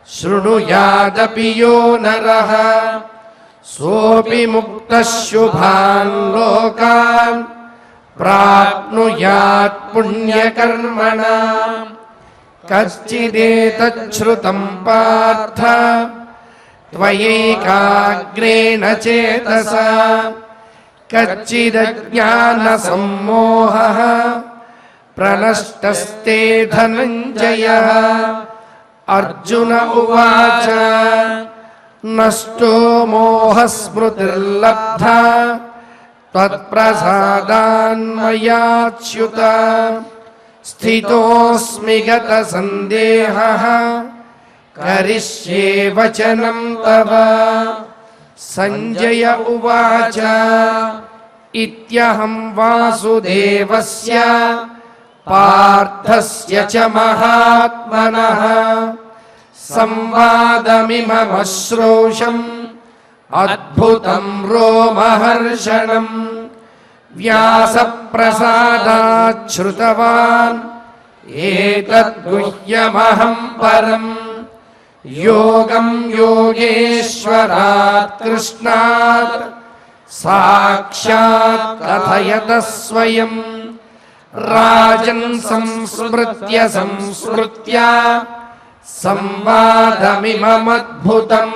శృణుయాదపి యో నరః సోపి ముక్తః శుభాన్ లోకాన్ ప్రాప్నుయాత్ పుణ్యకర్మణాం కశ్చిదేతచ్ఛ్రుతం పార్థ త్వయైకాగ్రేణ చేతసా కచ్చిదజ్ఞానసమ్మోహః ప్రణష్టస్తే ధనంజయః అర్జున ఉవాచ నష్టో మోహస్మృతిర్లబ్ధా త్వత్ప్రసాదాన్మయాచ్యుత స్థితోస్మి గతసందేహః కరిష్యే వచనం తవ సంజయ ఉవాచ ఇత్యహం వాసుదేవస్య పార్థస్య చ మహాత్మనః సంవాదమిమమశ్రౌషం అద్భుతం రోమహర్షణం వ్యాసప్రసాదాత్ శ్రుతవాన్ ఏతద్గుహ్యమహం పరం యోగం యోగేశ్వరాత్ కృష్ణాత్ సాక్షాత్ కథయత స్వయం రాజన్ సంస్మృత్య సంస్మృత్య సంవాదమిమమద్భుతం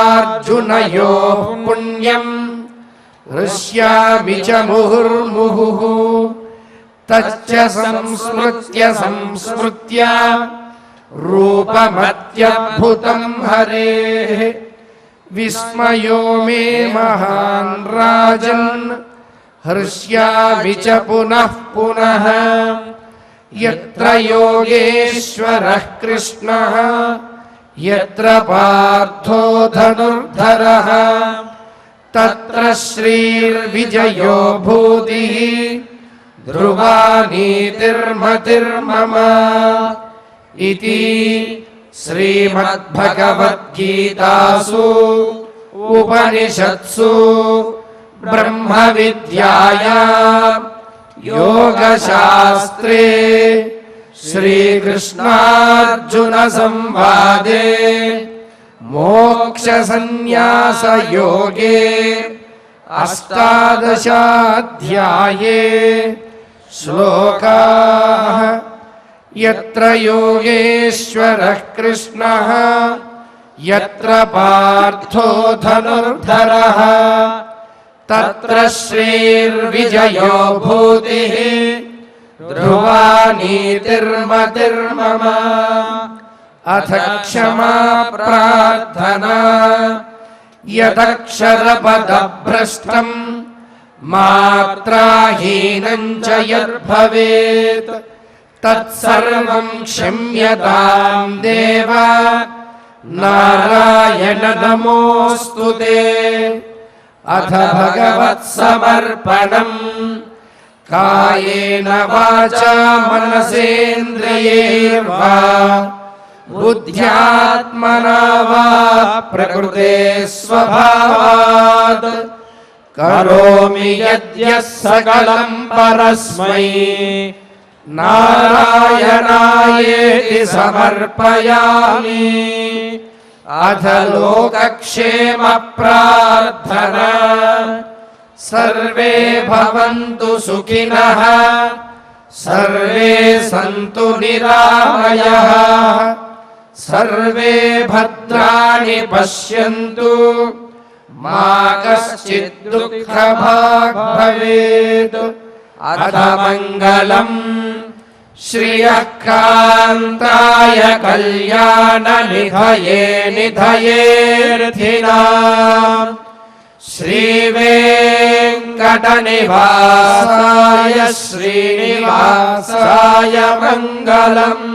కేశవార్జునయోః పుణ్యం హృష్యామి చ ముహుర్ముహుః తచ్చ సంస్మృత్య సంస్మృత్య రూపమత్యద్భుతం హరేః విస్మయో మే మహాన్ రాజన్ హృష్యామి చ పునః పునః యత్ర యోగేశ్వరః కృష్ణః యత్ర పార్థో ధనుర్ధరః తత్ర శ్రీర్విజయో భూతిః ధ్రువా నీతిర్మతిర్మమ ఇతి శ్రీమద్భగవద్గీతాసు ఉపనిషత్సు బ్రహ్మ విద్యాయాం యోగశాస్త్రే శ్రీకృష్ణార్జున సంవాదే మోక్ష సన్యాస యోగే అష్టాదశాధ్యాయే శ్లోకాః యత్ర యోగేశ్వరః కృష్ణః యత్ర పార్థో ధనుర్ధరః తత్ర శ్రీర్విజయో భూతిః ధ్రువా నీతిర్మతిర్మమ అథ క్షమా ప్రార్థనా యదక్షరపదభ్రష్టం మాత్రాహీనం చ యద్భవేత్ తత్సర్వం క్షమ్యతాం దేవ नारायण नमोऽस्तु ते। अथ भगवत्समर्पणम् कायेन वाचा मनसेन्द्रियैर्वा बुद्ध्यात्मना वा प्रकृते स्वभावात् करोमि यद्यः सकलं परस्मै नारायणायेति समर्पयामि। अथ लोकक्षेम प्रार्थना। सर्वे भवन्तु सुखिनः सर्वे सन्तु निरामयाः सर्वे भद्राणि पश्यन्तु मा कश्चित् दुःखभाग् भवेत्। अथ मङ्गलम् श्रियः कान्ताय कल्याणनिधये निधयेऽर्थिनाम् श्रीवेङ्कटनिवासाय श्रीनिवासाय मङ्गलम्।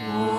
Oh